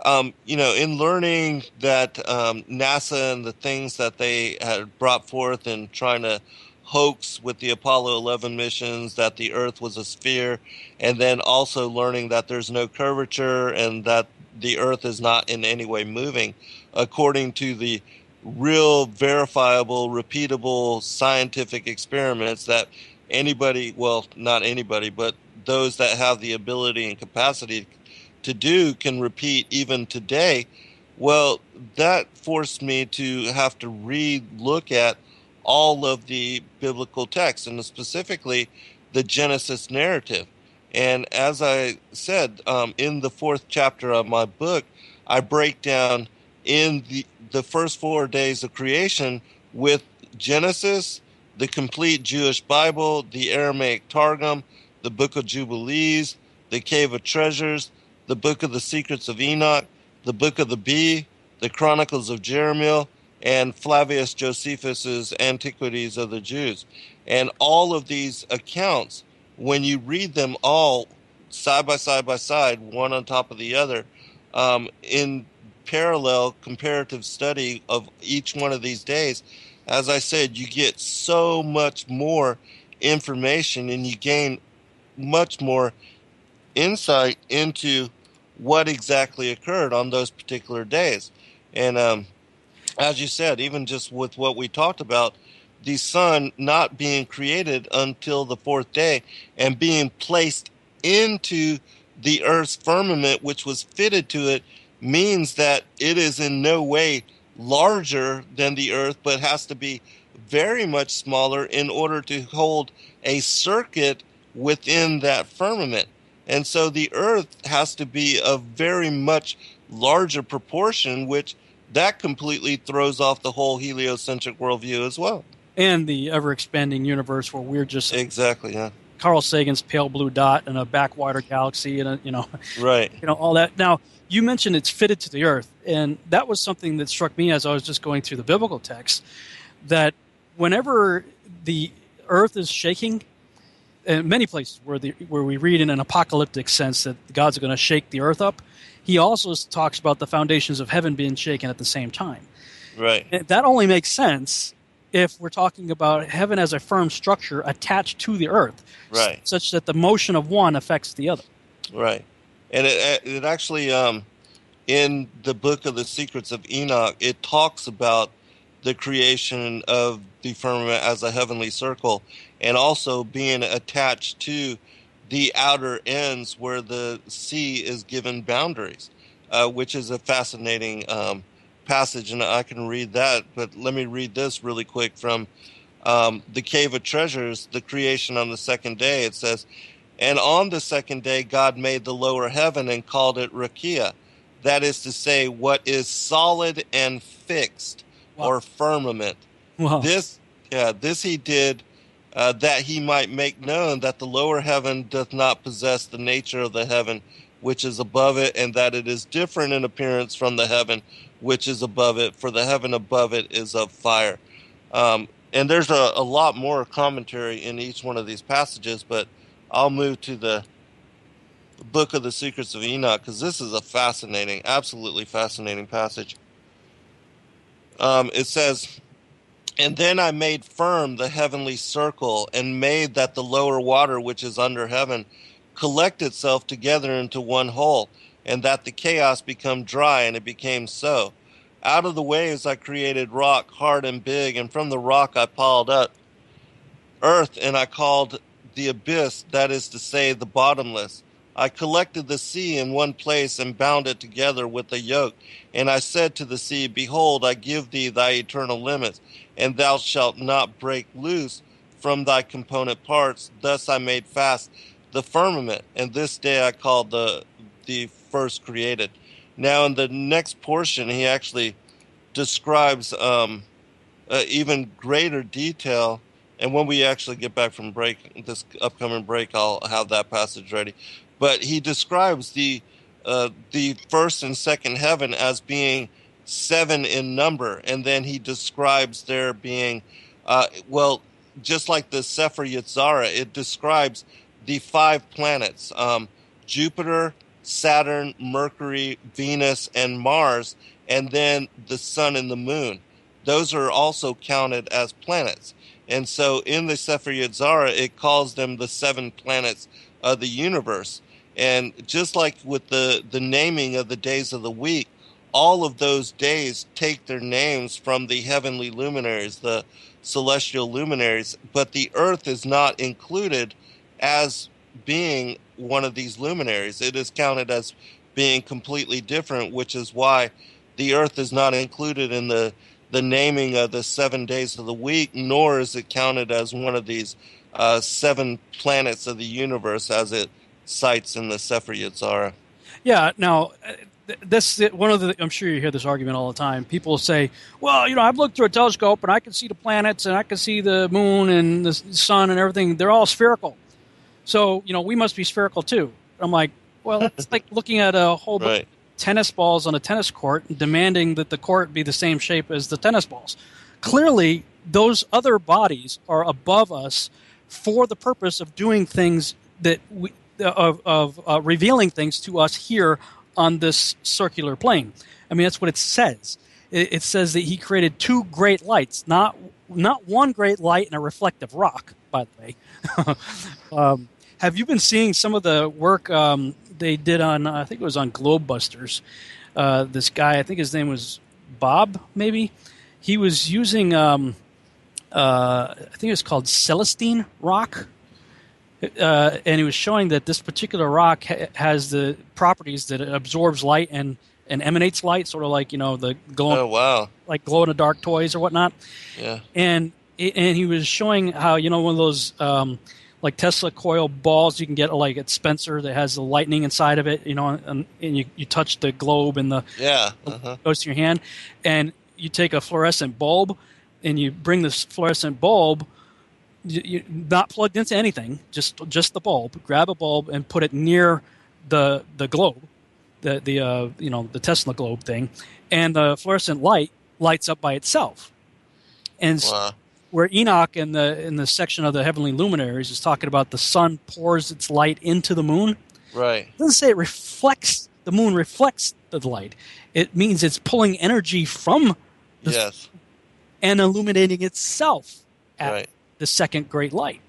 in learning that NASA and the things that they had brought forth and trying to hoax with the Apollo 11 missions, that the Earth was a sphere, and then also learning that there's no curvature and that the Earth is not in any way moving, according to the real, verifiable, repeatable scientific experiments that anybody, well, not anybody, but those that have the ability and capacity to do can repeat even today. Well, that forced me to have to look at all of the biblical texts, and specifically the Genesis narrative. And as I said, in the 4th chapter of my book, I break down in the first 4 days of creation with Genesis, the complete Jewish Bible, the Aramaic Targum, the Book of Jubilees, the Cave of Treasures, the Book of the Secrets of Enoch, the Book of the Bee, the Chronicles of Jeremiah, and Flavius Josephus's Antiquities of the Jews. And all of these accounts, when you read them all side by side, one on top of the other, in parallel comparative study of each one of these days, as I said, you get so much more information and you gain much more insight into what exactly occurred on those particular days. And as you said, even just with what we talked about, the sun not being created until the 4th day and being placed into the Earth's firmament, which was fitted to it, means that it is in no way larger than the Earth, but has to be very much smaller in order to hold a circuit within that firmament. And so the Earth has to be a very much larger proportion, which that completely throws off the whole heliocentric worldview as well. And the ever-expanding universe where we're just... Exactly, yeah. Carl Sagan's pale blue dot in a backwater galaxy and, right. All that. Now, you mentioned it's fitted to the Earth, and that was something that struck me as I was just going through the biblical text, that whenever the Earth is shaking, in many places where we read in an apocalyptic sense that God's going to shake the Earth up, he also talks about the foundations of heaven being shaken at the same time. Right. And that only makes sense if we're talking about heaven as a firm structure attached to the Earth, right, such that the motion of one affects the other. Right. And it actually, in the Book of the Secrets of Enoch, it talks about the creation of the firmament as a heavenly circle, and also being attached to the outer ends where the sea is given boundaries, which is a fascinating passage, and I can read that, but let me read this really quick from the Cave of Treasures, the creation on the 2nd day. It says, "And on the 2nd day God made the lower heaven and called it Rakia, that is to say, what is solid and fixed," or firmament. Wow. This he did that he might make known that the lower heaven doth not possess the nature of the heaven which is above it, and that it is different in appearance from the heaven which is above it, for the heaven above it is of fire. And there's a lot more commentary in each one of these passages, but I'll move to the Book of the Secrets of Enoch, because this is a fascinating, absolutely fascinating passage. It says, "And then I made firm the heavenly circle, and made that the lower water which is under heaven collect itself together into one whole, and that the chaos become dry, and it became so. Out of the waves I created rock, hard and big, and from the rock I piled up earth, and I called the abyss, that is to say, the bottomless. I collected the sea in one place and bound it together with a yoke. And I said to the sea, Behold, I give thee thy eternal limits, and thou shalt not break loose from thy component parts. Thus I made fast the firmament, and this day I called the first created." Now in the next portion, he actually describes even greater detail. And when we actually get back from break, this upcoming break, I'll have that passage ready. But he describes the first and second heaven as being 7 in number, and then he describes there being, just like the Sefer Yetzirah, it describes the 5 planets: Jupiter, Saturn, Mercury, Venus, and Mars, and then the sun and the moon. Those are also counted as planets. And so in the Sefer Yetzirah, it calls them the 7 planets of the universe. And just like with the naming of the days of the week, all of those days take their names from the heavenly luminaries, the celestial luminaries, but the earth is not included as being one of these luminaries. It is counted as being completely different, which is why the earth is not included in the naming of the 7 days of the week, nor is it counted as one of these 7 planets of the universe as it cites in the Sefer Yetzirah. Yeah, now, I'm sure you hear this argument all the time. People say, well, I've looked through a telescope and I can see the planets and I can see the moon and the sun and everything. They're all spherical. So, we must be spherical too. I'm like, well, that's like looking at a whole bunch of tennis balls on a tennis court and demanding that the court be the same shape as the tennis balls. Clearly, those other bodies are above us for the purpose of doing things that revealing things to us here on this circular plane. I mean, that's what it says. It says that he created 2 great lights, not one great light and a reflective rock, by the way. Have you been seeing some of the work they did on, I think it was on Globebusters? This guy, I think his name was Bob, maybe? He was using, I think it was called Celestine rock. And he was showing that this particular rock has the properties that it absorbs light and emanates light, sort of like, the glow, like glow-in-the-dark toys or whatnot. Yeah. And he was showing how, one of those like Tesla coil balls you can get like at Spencer that has the lightning inside of it, and you touch the globe and the goes to your hand, and you take a fluorescent bulb and you bring this fluorescent bulb, you not plugged into anything, just the bulb. Grab a bulb and put it near the globe, the Tesla globe thing, and the fluorescent light lights up by itself. And where Enoch in the section of the heavenly luminaries is talking about the sun pours its light into the moon. Right. It doesn't say it reflects, the moon reflects the light. It means it's pulling energy from the sun and illuminating itself at the second great light.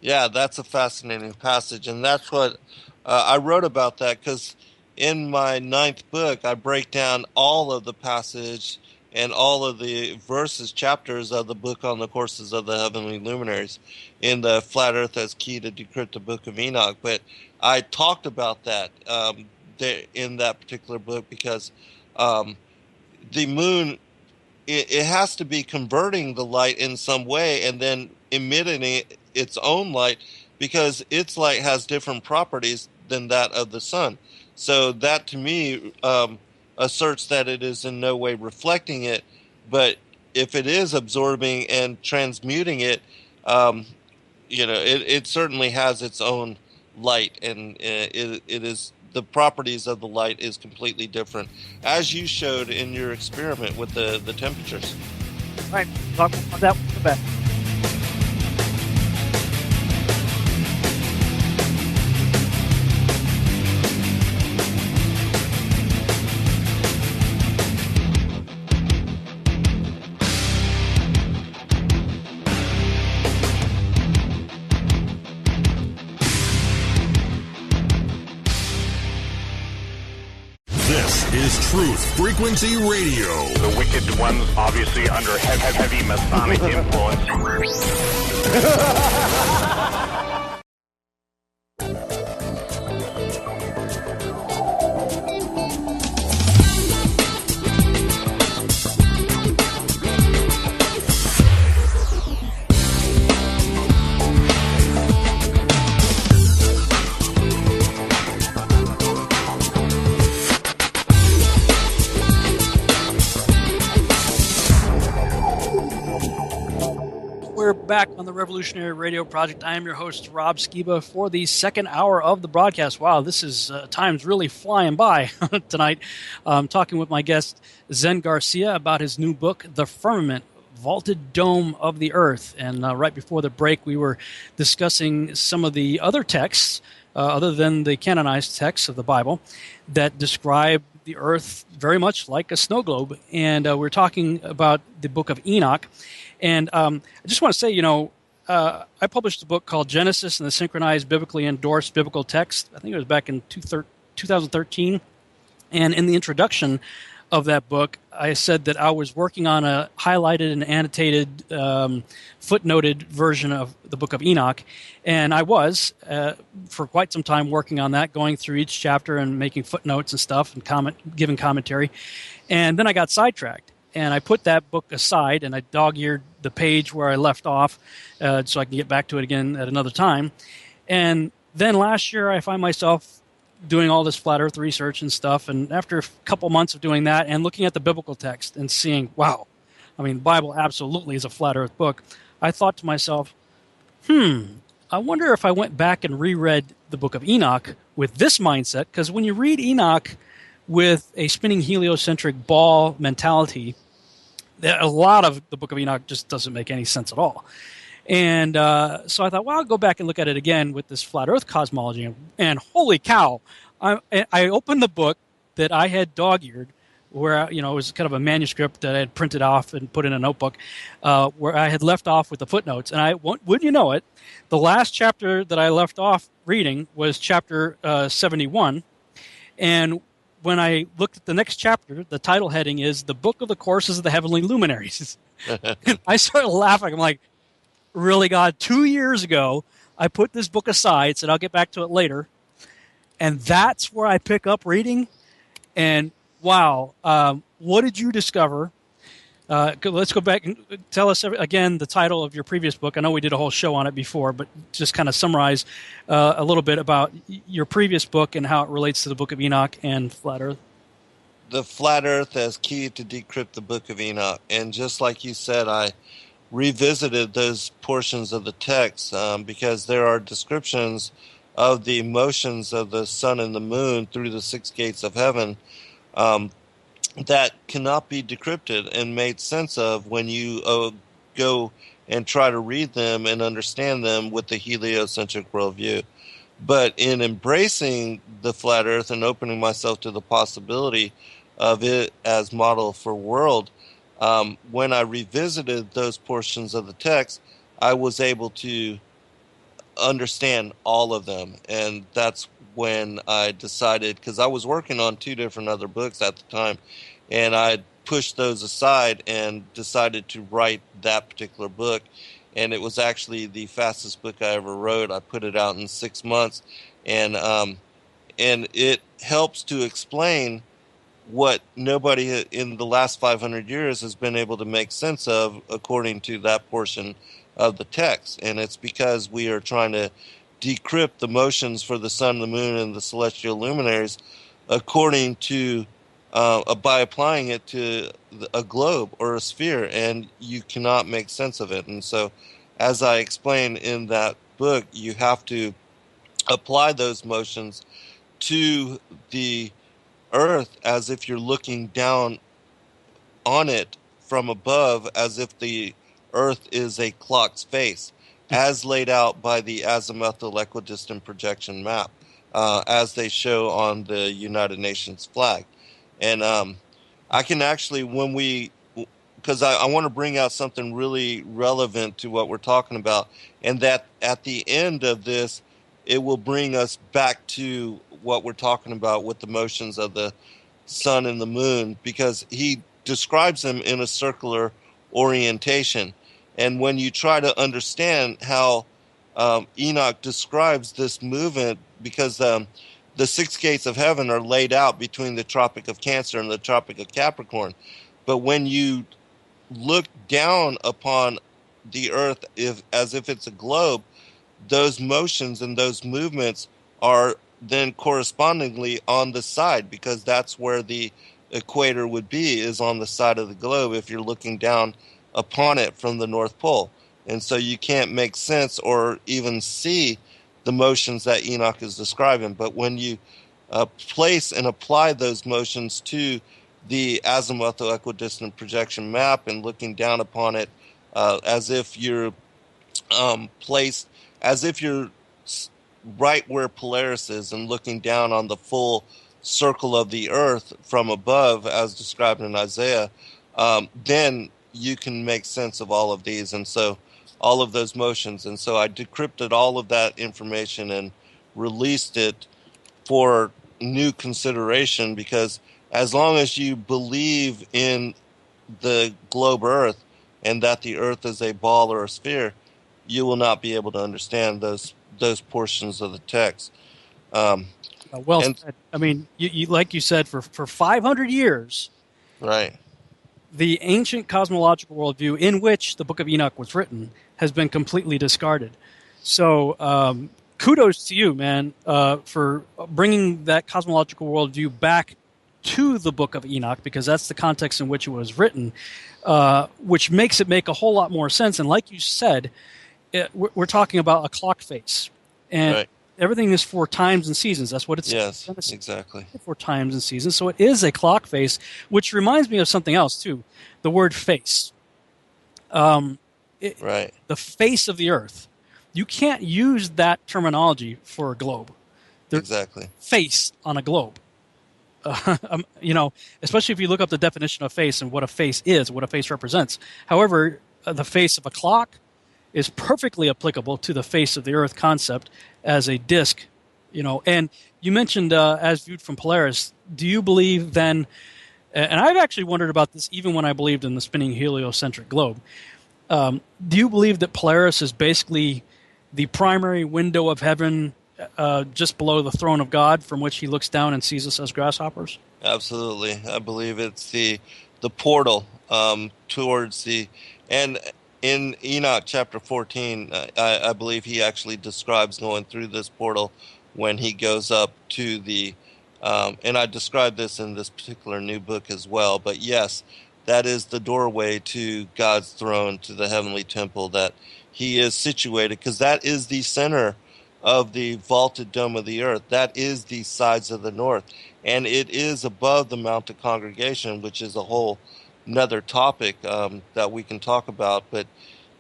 Yeah, that's a fascinating passage, and that's what I wrote about that, because in my 9th book, I break down all of the passage and all of the chapters of the book on the courses of the heavenly luminaries in the Flat Earth as Key to Decrypt the Book of Enoch. But I talked about that in that particular book because the moon, it has to be converting the light in some way and then emitting its own light, because its light has different properties than that of the sun. So that, to me, asserts that it is in no way reflecting it, but if it is absorbing and transmuting it, it certainly has its own light, and it is the properties of the light is completely different, as you showed in your experiment with the temperatures. Right. Talk about that with the back. This is Truth Frequency Radio. The wicked ones obviously under heavy Masonic influence. We're back on the Revolutionary Radio Project. I am your host, Rob Skiba, for the second hour of the broadcast. Wow, this is time's really flying by tonight. Talking with my guest, Zen Garcia, about his new book, The Firmament, Vaulted Dome of the Earth. And right before the break, we were discussing some of the other texts, other than the canonized texts of the Bible, that describe the Earth very much like a snow globe. And we're talking about the book of Enoch. And I just want to say, I published a book called Genesis and the Synchronized Biblically Endorsed Biblical Text. I think it was back in 2013. And in the introduction of that book, I said that I was working on a highlighted and annotated, footnoted version of the book of Enoch. And I was, for quite some time, working on that, going through each chapter and making footnotes and stuff and giving commentary. And then I got sidetracked. And I put that book aside, and I dog-eared the page where I left off so I can get back to it again at another time. And then last year, I find myself doing all this flat earth research and stuff. And after a couple months of doing that and looking at the biblical text and seeing, wow, I mean, the Bible absolutely is a flat earth book, I thought to myself, I wonder if I went back and reread the book of Enoch with this mindset. Because when you read Enoch with a spinning heliocentric ball mentality, a lot of the book of Enoch just doesn't make any sense at all. And so I thought, well, I'll go back and look at it again with this flat earth cosmology. And holy cow, I opened the book that I had dog-eared, where it was kind of a manuscript that I had printed off and put in a notebook, where I had left off with the footnotes. And wouldn't you know it, the last chapter that I left off reading was chapter 71. And when I looked at the next chapter, the title heading is The Book of the Courses of the Heavenly Luminaries. I started laughing. I'm like, really, God? 2 years ago, I put this book aside, said I'll get back to it later. And that's where I pick up reading. And wow, what did you discover? Let's go back and tell us again the title of your previous book. I know we did a whole show on it before, but just kind of summarize a little bit about your previous book and how it relates to the book of Enoch and Flat Earth. The Flat Earth as Key to Decrypt the Book of Enoch. And just like you said, I revisited those portions of the text because there are descriptions of the motions of the sun and the moon through the six gates of heaven that cannot be decrypted and made sense of when you go and try to read them and understand them with the heliocentric worldview. But in embracing the flat earth and opening myself to the possibility of it as model for world, when I revisited those portions of the text, I was able to understand all of them. And that's when I decided, because I was working on 2 different other books at the time, and I pushed those aside and decided to write that particular book. And it was actually the fastest book I ever wrote. I put it out in 6 months, and it helps to explain what nobody in the last 500 years has been able to make sense of according to that portion of the text. And it's because we are trying to decrypt the motions for the sun, the moon, and the celestial luminaries according to by applying it to a globe or a sphere, and you cannot make sense of it. And so as I explained in that book, you have to apply those motions to the earth as if you're looking down on it from above, as if the earth is a clock's face, as laid out by the azimuthal equidistant projection map, as they show on the United Nations flag. And I can actually, because I want to bring out something really relevant to what we're talking about, and that at the end of this, it will bring us back to what we're talking about with the motions of the sun and the moon, because he describes them in a circular orientation. And when you try to understand how Enoch describes this movement, because the 6 gates of heaven are laid out between the Tropic of Cancer and the Tropic of Capricorn. But when you look down upon the earth as if it's a globe, those motions and those movements are then correspondingly on the side, because that's where the equator would be, is on the side of the globe if you're looking down upon it from the North Pole. And so you can't make sense or even see the motions that Enoch is describing. But when you place and apply those motions to the azimuthal equidistant projection map and looking down upon it as if you're placed, as if you're right where Polaris is and looking down on the full circle of the earth from above, as described in Isaiah, then you can make sense of all of these. And so all of those motions. And so I decrypted all of that information and released it for new consideration, because as long as you believe in the globe earth and that the earth is a ball or a sphere, you will not be able to understand those portions of the text. Well said. I mean, you like you said, for 500 years, right, the ancient cosmological worldview in which the Book of Enoch was written has been completely discarded. So kudos to you, man, for bringing that cosmological worldview back to the Book of Enoch, because that's the context in which it was written, which makes it make a whole lot more sense. And like you said, we're talking about a clock face. And right. Everything is 4 times and seasons. That's what it's. Yes, exactly. 4 times and seasons. So it is a clock face, which reminds me of something else too. The word face. Right. The face of the earth. You can't use that terminology for a globe. Exactly. Face on a globe. Especially if you look up the definition of face and what a face is, what a face represents. However, the face of a clock is perfectly applicable to the face of the earth concept as a disk, and you mentioned as viewed from Polaris. Do you believe then, and I've actually wondered about this even when I believed in the spinning heliocentric globe, do you believe that Polaris is basically the primary window of heaven just below the throne of God, from which he looks down and sees us as grasshoppers? Absolutely. I believe it's the portal towards and in Enoch chapter 14, I believe he actually describes going through this portal when he goes up to and I describe this in this particular new book as well, but yes, that is the doorway to God's throne, to the heavenly temple that he is situated, because that is the center of the vaulted dome of the earth. That is the sides of the north, and it is above the Mount of Congregation, which is a whole another topic that we can talk about. But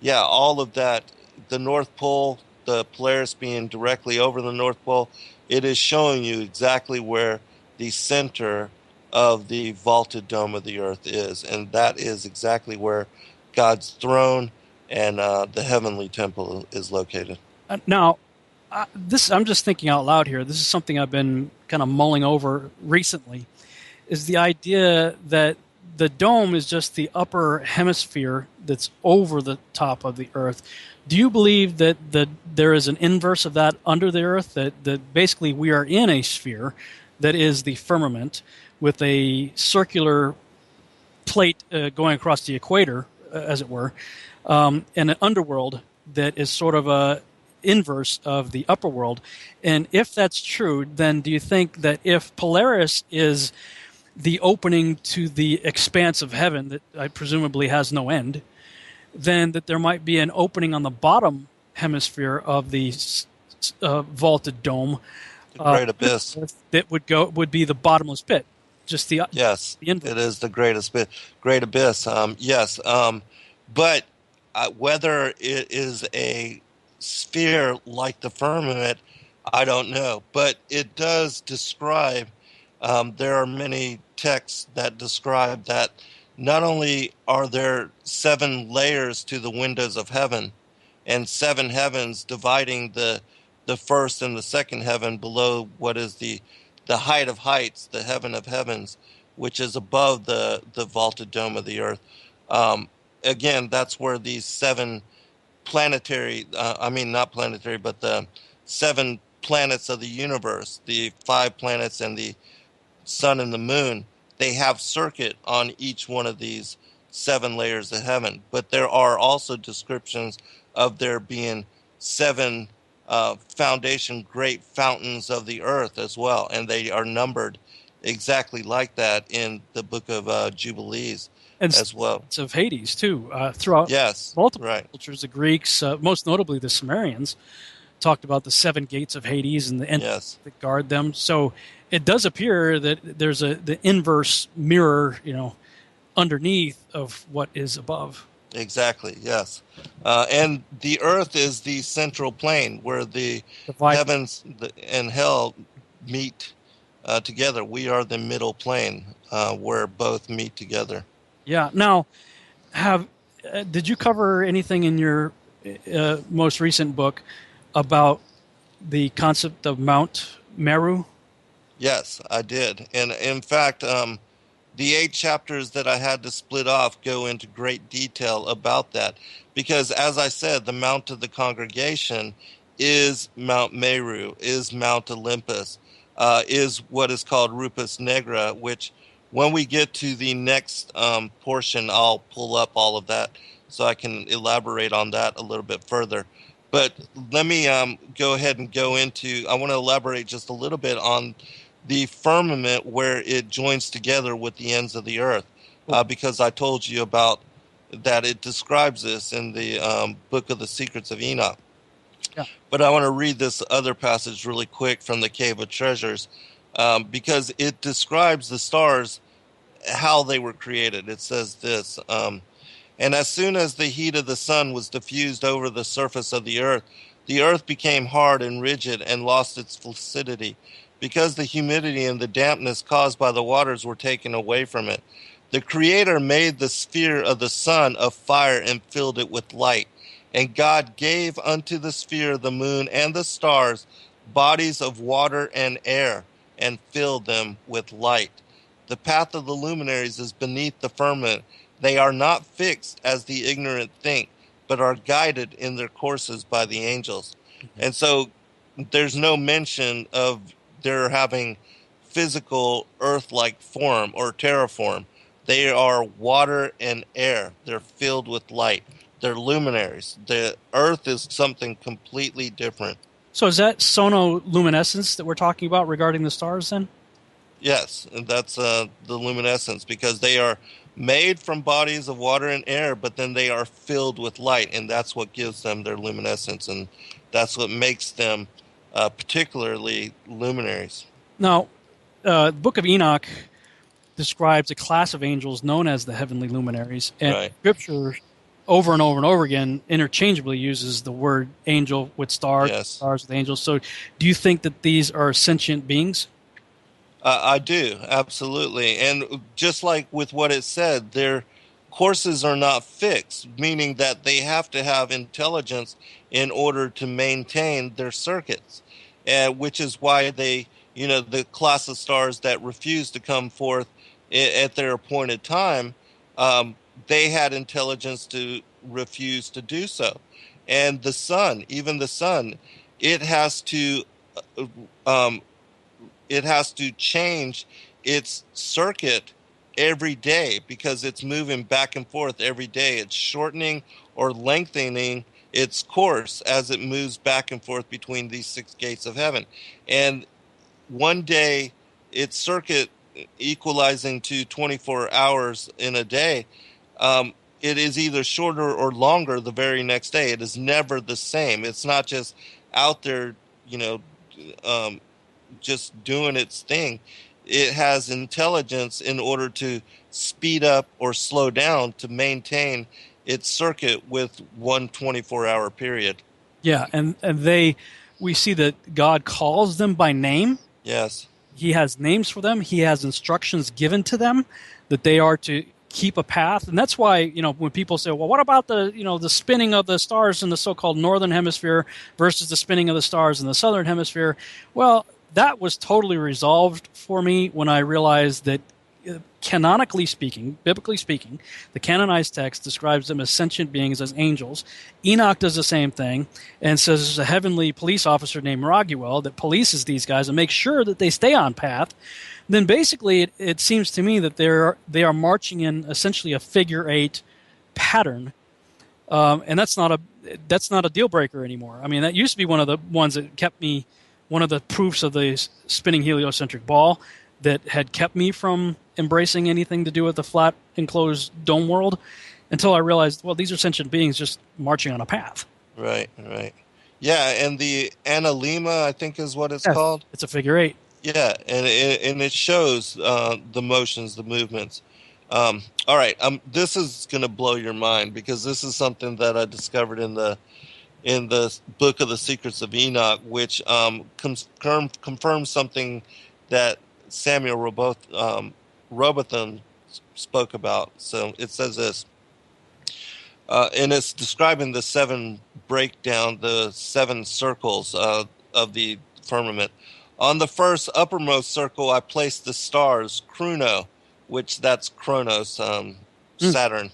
yeah, all of that, the North Pole, the Polaris being directly over the North Pole, it is showing you exactly where the center of the vaulted dome of the earth is, and that is exactly where God's throne and the heavenly temple is located. Now, I'm just thinking out loud here. This is something I've been kind of mulling over recently, is the idea that the dome is just the upper hemisphere that's over the top of the earth. Do you believe that there is an inverse of that under the earth, that basically we are in a sphere that is the firmament with a circular plate going across the equator, as it were, and an underworld that is sort of a inverse of the upper world? And if that's true, then do you think that if Polaris is the opening to the expanse of heaven that presumably has no end, then that there might be an opening on the bottom hemisphere of the vaulted dome. The great abyss. That would be the bottomless pit. Just the yes, the inverse. It is the great abyss. Yes, but whether it is a sphere like the firmament, I don't know. But it does describe. There are many texts that describe that not only are there 7 layers to the windows of heaven, and 7 heavens dividing the first and the second heaven below what is the height of heights, the heaven of heavens, which is above the vaulted dome of the earth. Again, that's where these 7 planetary, not planetary, but the 7 planets of the universe, the 5 planets and the sun and the moon, they have circuit on each one of these 7 layers of heaven. But there are also descriptions of there being 7 foundation great fountains of the earth as well, and they are numbered exactly like that in the book of Jubilees and as well. It's of Hades too. Throughout multiple cultures, the Greeks, most notably the Sumerians, talked about the 7 gates of Hades and the entities that guard them. So it does appear that there's the inverse mirror, underneath of what is above. Exactly, yes. And the earth is the central plane where the heavens and hell meet together. We are the middle plane where both meet together. Yeah. Now, did you cover anything in your most recent book about the concept of Mount Meru? Yes, I did. And in fact, the 8 chapters that I had to split off go into great detail about that. Because as I said, the Mount of the Congregation is Mount Meru, is Mount Olympus, is what is called Rupus Negra, which when we get to the next portion, I'll pull up all of that so I can elaborate on that a little bit further. But let me go ahead and go into, I want to elaborate just a little bit on the firmament where it joins together with the ends of the earth, because I told you about that it describes this in the book of the Secrets of Enoch. Yeah. But I want to read this other passage really quick from the Cave of Treasures, because it describes the stars, how they were created. It says this, and as soon as the heat of the sun was diffused over the surface of the earth became hard and rigid and lost its flaccidity, because the humidity and the dampness caused by the waters were taken away from it. The Creator made the sphere of the sun of fire and filled it with light. And God gave unto the sphere the moon and the stars bodies of water and air, and filled them with light. The path of the luminaries is beneath the firmament. They are not fixed as the ignorant think, but are guided in their courses by the angels. Mm-hmm. And so there's no mention of their having physical earth-like form or terraform. They are water and air. They're filled with light. They're luminaries. The earth is something completely different. So is that sonoluminescence that we're talking about regarding the stars then? Yes, and that's the luminescence, because they are made from bodies of water and air, but then they are filled with light, and that's what gives them their luminescence, and that's what makes them particularly luminaries. Now, the Book of Enoch describes a class of angels known as the heavenly luminaries, and Scripture over and over and over again interchangeably uses the word angel with stars, stars with angels. So do you think that these are sentient beings? I do, absolutely. And just like with what it said, their courses are not fixed, meaning that they have to have intelligence in order to maintain their circuits, which is why they, the class of stars that refuse to come forth at their appointed time, they had intelligence to refuse to do so. And the sun, even the sun, it has to change its circuit every day, because it's moving back and forth every day. It's shortening or lengthening its course as it moves back and forth between these 6 gates of heaven. And one day, its circuit equalizing to 24 hours in a day, it is either shorter or longer the very next day. It is never the same. It's not just out there, just doing its thing. It has intelligence in order to speed up or slow down to maintain its circuit with one 24-hour period. Yeah, and we see that God calls them by name. Yes. He has names for them. He has instructions given to them that they are to keep a path. And that's why, when people say, well, what about the spinning of the stars in the so-called northern hemisphere versus the spinning of the stars in the southern hemisphere? Well, that was totally resolved for me when I realized that canonically speaking, biblically speaking, the canonized text describes them as sentient beings, as angels. Enoch does the same thing and says there's a heavenly police officer named Raguel that polices these guys and makes sure that they stay on path. Then basically it seems to me that they are marching in essentially a figure 8 pattern, and that's not a deal breaker anymore. I mean, that used to be one of the ones that kept me, one of the proofs of the spinning heliocentric ball that had kept me from embracing anything to do with the flat enclosed dome world, until I realized, well, these are sentient beings just marching on a path. Right. Yeah, and the analema, I think, is what it's called. It's a figure 8. Yeah, and it shows the motions, the movements. All right, this is going to blow your mind, because this is something that I discovered in the book of the Secrets of Enoch, which confirms something that Samuel Robotham spoke about. So it says this, and it's describing the 7 breakdown, the 7 circles of the firmament. On the first uppermost circle, I placed the stars, Chrono, which that's Kronos, Saturn.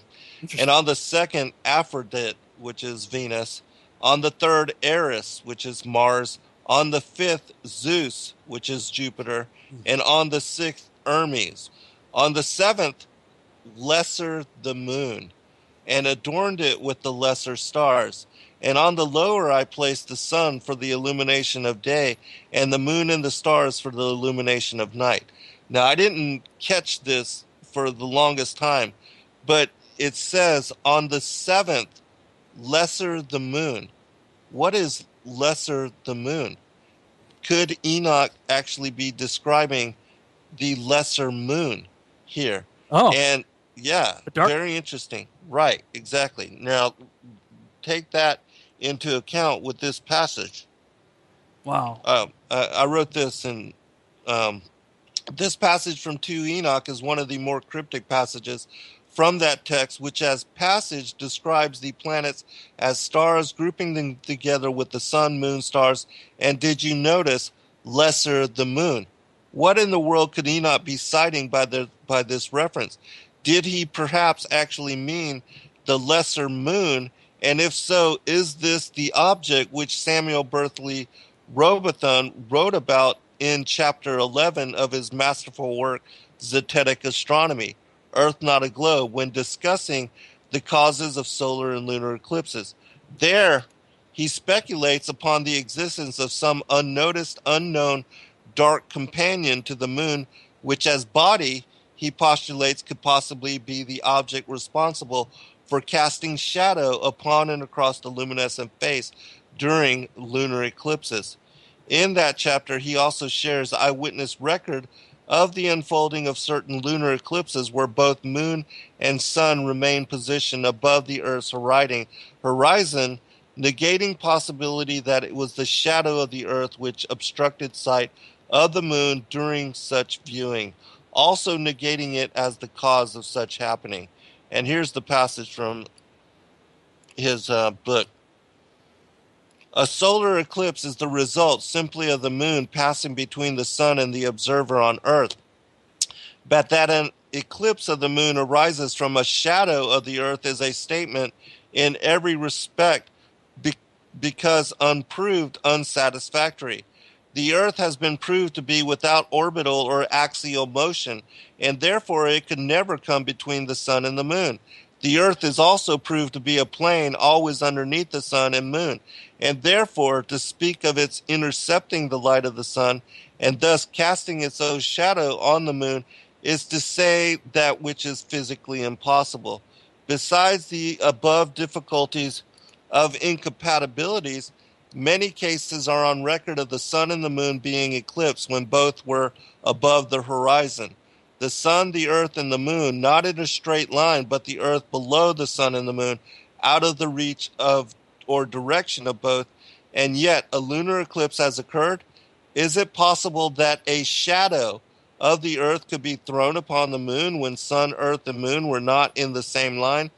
And on the second, Aphrodite, which is Venus. On the third, Eris, which is Mars. On the 5th, Zeus, which is Jupiter. And on the 6th, Hermes. On the 7th, Lesser the moon, and adorned it with the lesser stars. And on the lower I placed the sun for the illumination of day, and the moon and the stars for the illumination of night. Now, I didn't catch this for the longest time, but it says on the 7th, lesser the moon. What is lesser the moon? Could Enoch actually be describing the lesser moon here? Oh. And yeah, very interesting. Right, exactly. Now, take that into account with this passage. Wow. I wrote this, and this passage from 2 Enoch is one of the more cryptic passages from that text, which as passage describes the planets as stars, grouping them together with the sun, moon, stars, and did you notice lesser the moon? What in the world could Enoch be citing by this reference? Did he perhaps actually mean the lesser moon? And if so, is this the object which Samuel Bertheley Robotham wrote about in chapter 11 of his masterful work, Zetetic Astronomy, Earth Not a Globe, when discussing the causes of solar and lunar eclipses? There, he speculates upon the existence of some unnoticed, unknown, dark companion to the moon, which as body, he postulates could possibly be the object responsible for casting shadow upon and across the luminescent face during lunar eclipses. In that chapter, he also shares eyewitness record of the unfolding of certain lunar eclipses where both moon and sun remain positioned above the Earth's horizon, negating possibility that it was the shadow of the Earth which obstructed sight of the moon during such viewing, also negating it as the cause of such happening. And here's the passage from his book. A solar eclipse is the result simply of the moon passing between the sun and the observer on Earth. But that an eclipse of the moon arises from a shadow of the Earth is a statement in every respect because unproved, unsatisfactory. The Earth has been proved to be without orbital or axial motion, and therefore it could never come between the sun and the moon. The Earth is also proved to be a plane always underneath the sun and moon, and therefore to speak of its intercepting the light of the sun and thus casting its own shadow on the moon is to say that which is physically impossible. Besides the above difficulties of incompatibilities, many cases are on record of the sun and the moon being eclipsed when both were above the horizon. The sun, the earth, and the moon, not in a straight line, but the earth below the sun and the moon, out of the reach of or direction of both, and yet a lunar eclipse has occurred? Is it possible that a shadow of the earth could be thrown upon the moon when sun, earth, and moon were not in the same line?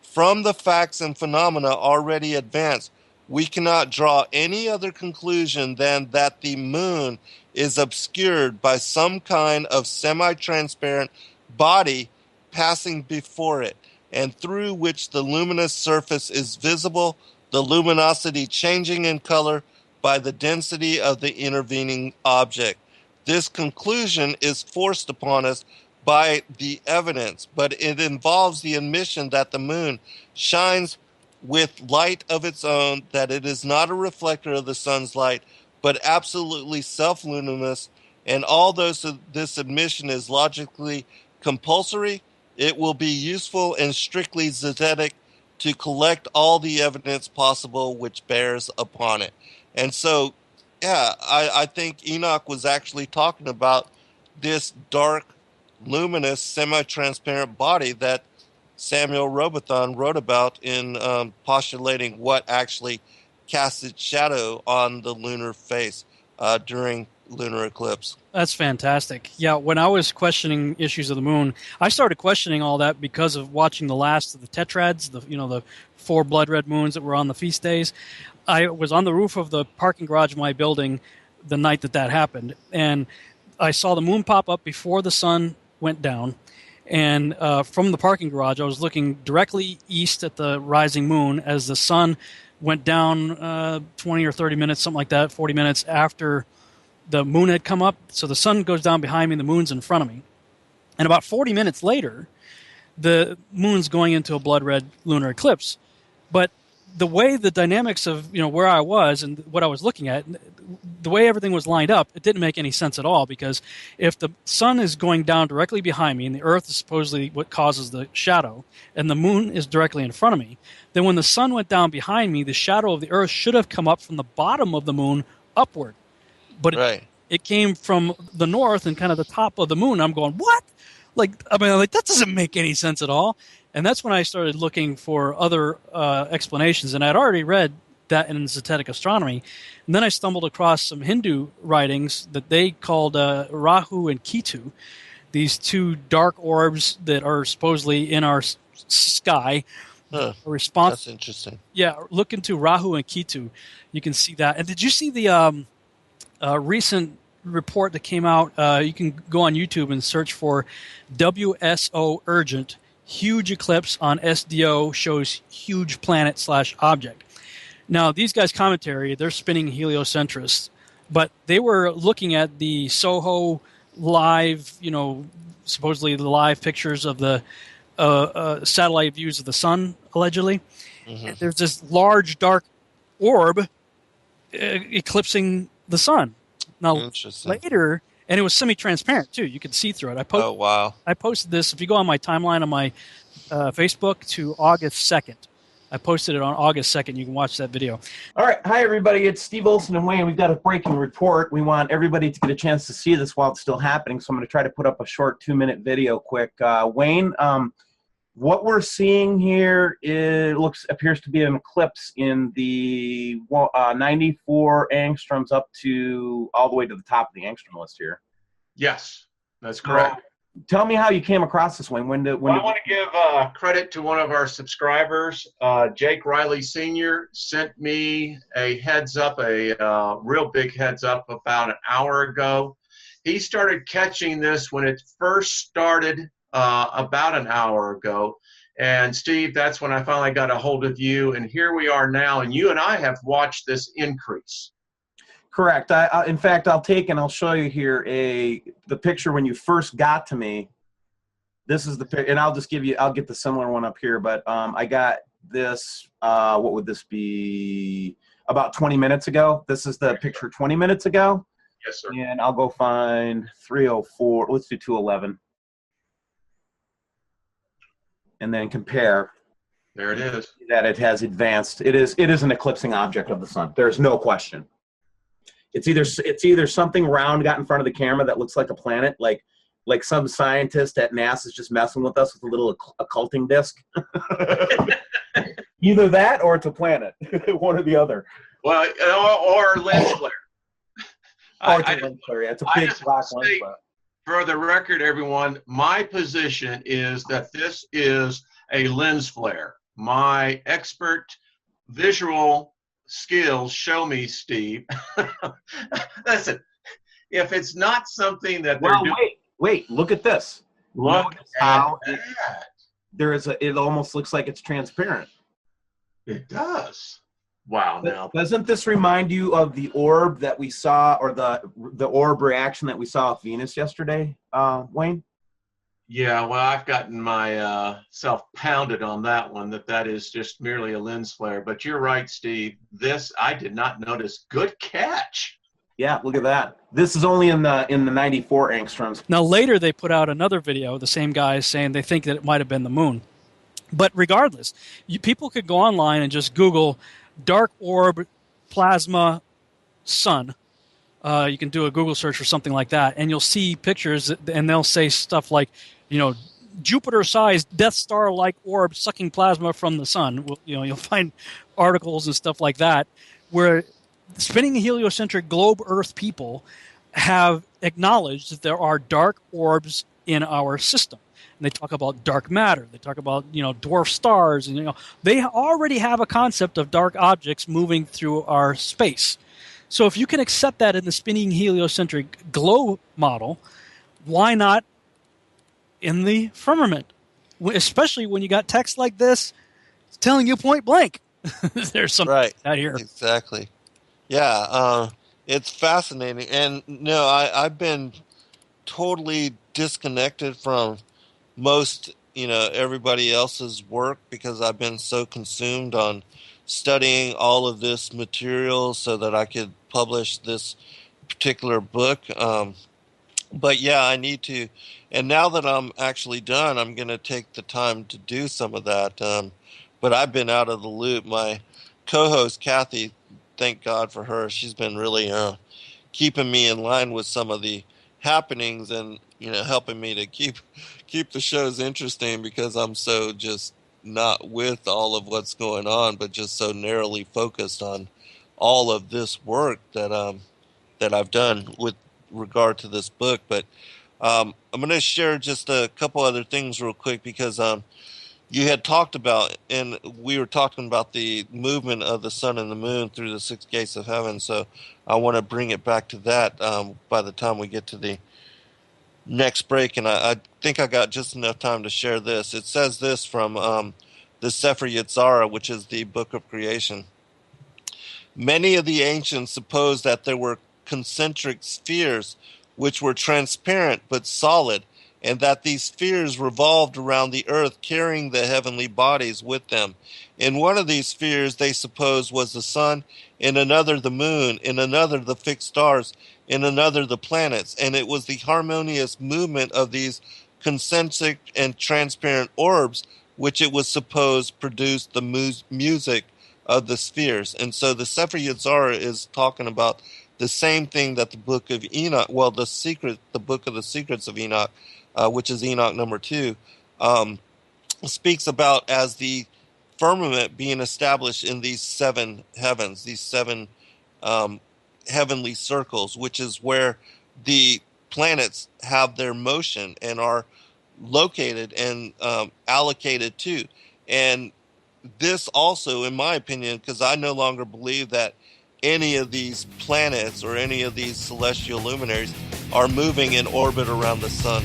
From the facts and phenomena already advanced, we cannot draw any other conclusion than that the moon is obscured by some kind of semi-transparent body passing before it, and through which the luminous surface is visible, the luminosity changing in color by the density of the intervening object. This conclusion is forced upon us by the evidence, but it involves the admission that the moon shines with light of its own, that it is not a reflector of the sun's light, but absolutely self-luminous, and although this admission is logically compulsory, it will be useful and strictly zetetic to collect all the evidence possible which bears upon it. And so, yeah, I think Enoch was actually talking about this dark, luminous, semi-transparent body that Samuel Robothon wrote about in postulating what actually casts its shadow on the lunar face during lunar eclipse. That's fantastic. Yeah, when I was questioning issues of the moon, I started questioning all that because of watching the last of the tetrads, the 4 blood red moons that were on the feast days. I was on the roof of the parking garage of my building the night that happened, and I saw the moon pop up before the sun went down. And from the parking garage, I was looking directly east at the rising moon as the sun went down 20 or 30 minutes, something like that, 40 minutes after the moon had come up. So the sun goes down behind me and the moon's in front of me. And about 40 minutes later, the moon's going into a blood red lunar eclipse. But the way the dynamics of where I was and what I was looking at, the way everything was lined up, it didn't make any sense at all, because if the sun is going down directly behind me and the earth is supposedly what causes the shadow and the moon is directly in front of me, then when the sun went down behind me, the shadow of the earth should have come up from the bottom of the moon upward. But it came from the north and kind of the top of the moon. I'm going, what? That doesn't make any sense at all. And that's when I started looking for other explanations. And I'd already read that in Zetetic Astronomy. And then I stumbled across some Hindu writings that they called Rahu and Ketu, these 2 dark orbs that are supposedly in our sky. That's interesting. Yeah, look into Rahu and Ketu. You can see that. And did you see the recent report that came out? You can go on YouTube and search for WSO Urgent. Huge eclipse on SDO shows huge planet/object. Now, these guys' commentary, they're spinning heliocentrists, but they were looking at the Soho live, supposedly the live pictures of the satellite views of the sun, allegedly. Mm-hmm. There's this large dark orb eclipsing the sun. Now, later, and it was semi-transparent, too. You could see through it. Oh, wow. I posted this. If you go on my timeline on my Facebook to August 2nd, I posted it on August 2nd. You can watch that video. All right. Hi, everybody. It's Steve Olson and Wayne. We've got a breaking report. We want everybody to get a chance to see this while it's still happening, so I'm going to try to put up a short 2-minute video quick. Wayne, what we're seeing here appears to be an eclipse in the 94 angstroms up to all the way to the top of the angstrom list here. Yes, that's correct. Tell me how you came across this one. I want to give credit to one of our subscribers, Jake Riley Sr. sent me a heads up, a real big heads up about an hour ago. He started catching this when it first started about an hour ago. And Steve, that's when I finally got a hold of you. And here we are now. And you and I have watched this increase. Correct. In fact, I'll show you here the picture when you first got to me. This is the picture, and I'll get the similar one up here. But I got this. What would this be? About 20 minutes ago. This is the picture 20 minutes ago. Yes, sir. And I'll go find 304. Let's do 211. and then compare. There it is. That it has advanced. It is an eclipsing object of the sun. There's no question. It's either something round got in front of the camera that looks like a planet, like some scientist at NASA is just messing with us with a little occulting disc. Either that or it's a planet. One or the other. Well, or lens flare. It's a big black lens flare. For the record, everyone, my position is that this is a lens flare. My expert visual skills show me, Steve. Listen, if it's not something that they're doing... Wait, look at this. Look at how that. It almost looks like it's transparent. It does. Wow, now. Doesn't this remind you of the orb that we saw, or the orb reaction that we saw with Venus yesterday, Wayne? Yeah, well, I've gotten my self pounded on that one, that is just merely a lens flare. But you're right, Steve. This, I did not notice. Good catch. Yeah, look at that. This is only in the 94 angstroms. Now, later they put out another video, the same guys saying they think that it might have been the moon. But regardless, people could go online and just Google dark orb plasma sun. You can do a Google search or something like that, and you'll see pictures, and they'll say stuff like, Jupiter-sized Death Star-like orb sucking plasma from the sun. You'll find articles and stuff like that where spinning heliocentric globe Earth people have acknowledged that there are dark orbs in our system. And they talk about dark matter. They talk about, dwarf stars. And, they already have a concept of dark objects moving through our space. So if you can accept that in the spinning heliocentric globe model, why not in the firmament? Especially when you got text like this telling you point blank. There's something out here. Exactly. Yeah, it's fascinating. And no, I've been totally disconnected from most, everybody else's work because I've been so consumed on studying all of this material so that I could publish this particular book. But yeah, I need to. And now that I'm actually done, I'm going to take the time to do some of that. But I've been out of the loop. My co-host, Kathy, thank God for her. She's been really keeping me in line with some of the happenings and, helping me to keep the shows interesting because I'm so just not with all of what's going on, but just so narrowly focused on all of this work that I've done with regard to this book. But I'm going to share just a couple other things real quick because you had talked about, and we were talking about the movement of the sun and the moon through the six gates of heaven. So I want to bring it back to that by the time we get to the next break. And I think I got just enough time to share this. It says this from the Sefer Yetzirah, which is the book of creation. Many of the ancients supposed that there were concentric spheres which were transparent but solid, and that these spheres revolved around the earth, carrying the heavenly bodies with them. In one of these spheres they supposed was the sun, in another the moon, in another the fixed stars, in another the planets, and it was the harmonious movement of these concentric and transparent orbs which it was supposed produced the music of the spheres. And so the Sefer Yetzirah is talking about the same thing that the book of Enoch, the book of the secrets of Enoch, which is Enoch number 2, speaks about as the firmament being established in these seven heavens, these seven heavenly circles, which is where the planets have their motion and are located and allocated to. And this also, in my opinion, because I no longer believe that any of these planets or any of these celestial luminaries are moving in orbit around the sun.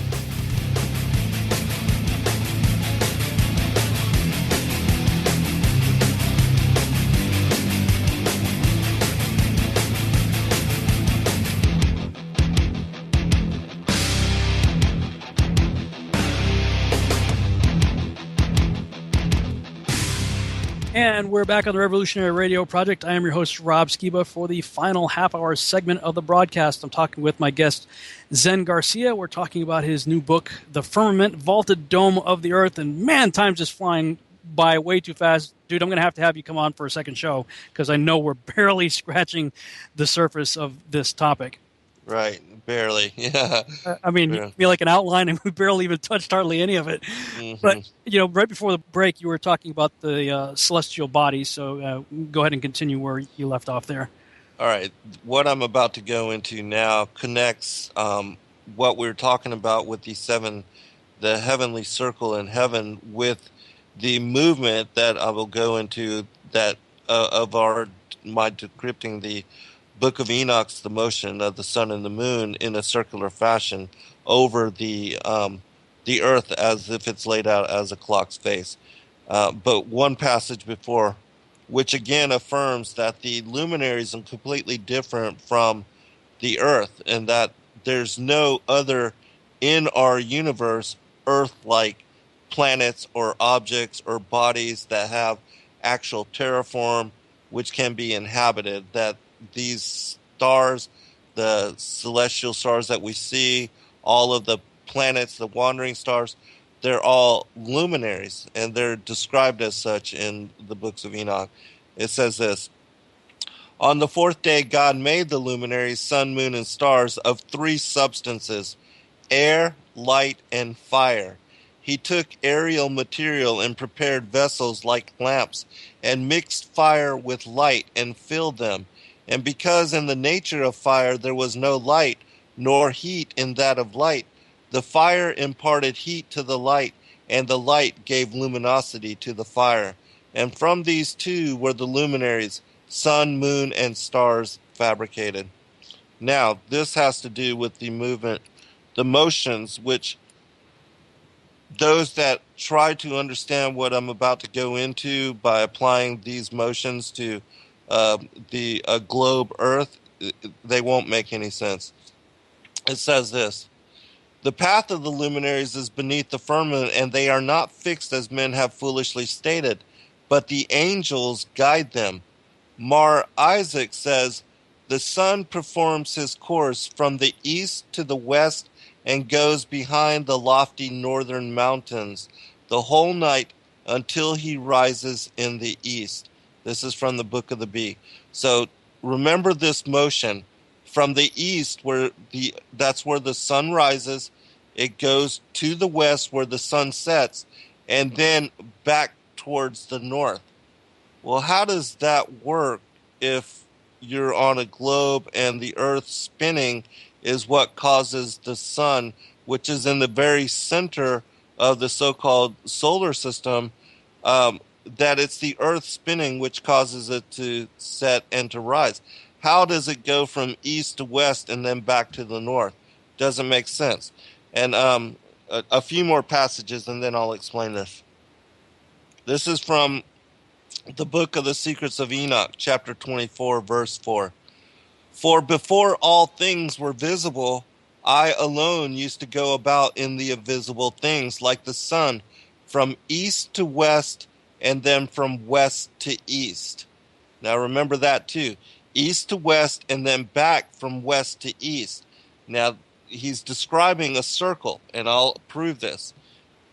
And we're back on the Revolutionary Radio Project. I am your host, Rob Skiba, for the final half-hour segment of the broadcast. I'm talking with my guest, Zen Garcia. We're talking about his new book, The Firmament, Vaulted Dome of the Earth. And man, time's just flying by way too fast. Dude, I'm going to have you come on for a second show because I know we're barely scratching the surface of this topic. Right, barely. Yeah. I mean, you give me like an outline, and we barely even touched hardly any of it. Mm-hmm. But right before the break, you were talking about the celestial bodies. So go ahead and continue where you left off there. All right, what I'm about to go into now connects what we're talking about with the heavenly circle in heaven with the movement that I will go into that of my decrypting the Book of Enoch's the motion of the sun and the moon in a circular fashion over the earth as if it's laid out as a clock's face. But one passage before, which again affirms that the luminaries are completely different from the earth and that there's no other in our universe earth-like planets or objects or bodies that have actual terraform which can be inhabited, that these stars, the celestial stars that we see, all of the planets, the wandering stars, they're all luminaries, and they're described as such in the books of Enoch. It says this: on the fourth day, God made the luminaries, sun, moon, and stars of three substances, air, light, and fire. He took aerial material and prepared vessels like lamps, and mixed fire with light and filled them. And because in the nature of fire there was no light, nor heat in that of light, the fire imparted heat to the light, and the light gave luminosity to the fire. And from these two were the luminaries, sun, moon, and stars fabricated. Now, this has to do with the movement, the motions, which those that try to understand what I'm about to go into by applying these motions to the globe Earth, they won't make any sense. It says this: the path of the luminaries is beneath the firmament, and they are not fixed as men have foolishly stated, but the angels guide them. Mar Isaac says, the sun performs his course from the east to the west and goes behind the lofty northern mountains the whole night until he rises in the east. This is from the Book of the Bee. So remember this motion. From the east, that's where the sun rises, it goes to the west where the sun sets, and then back towards the north. Well, how does that work if you're on a globe and the earth spinning is what causes the sun, which is in the very center of the so-called solar system, that it's the earth spinning which causes it to set and to rise? How does it go from east to west and then back to the north? Doesn't make sense. And a few more passages and then I'll explain this. This is from the Book of the Secrets of Enoch, chapter 24, verse 4. For before all things were visible, I alone used to go about in the invisible things like the sun, from east to west and then from west to east. Now remember that too. East to west and then back from west to east. Now he's describing a circle, and I'll prove this.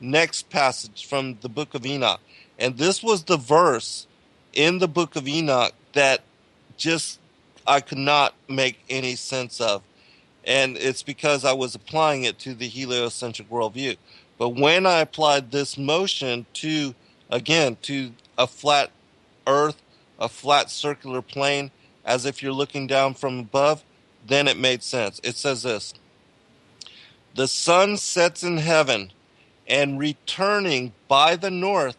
Next passage from the Book of Enoch. And this was the verse in the Book of Enoch that just I could not make any sense of. And it's because I was applying it to the heliocentric worldview. But when I applied this motion to a flat earth, a flat circular plane, as if you're looking down from above, then it made sense. It says this: the sun sets in heaven, and returning by the north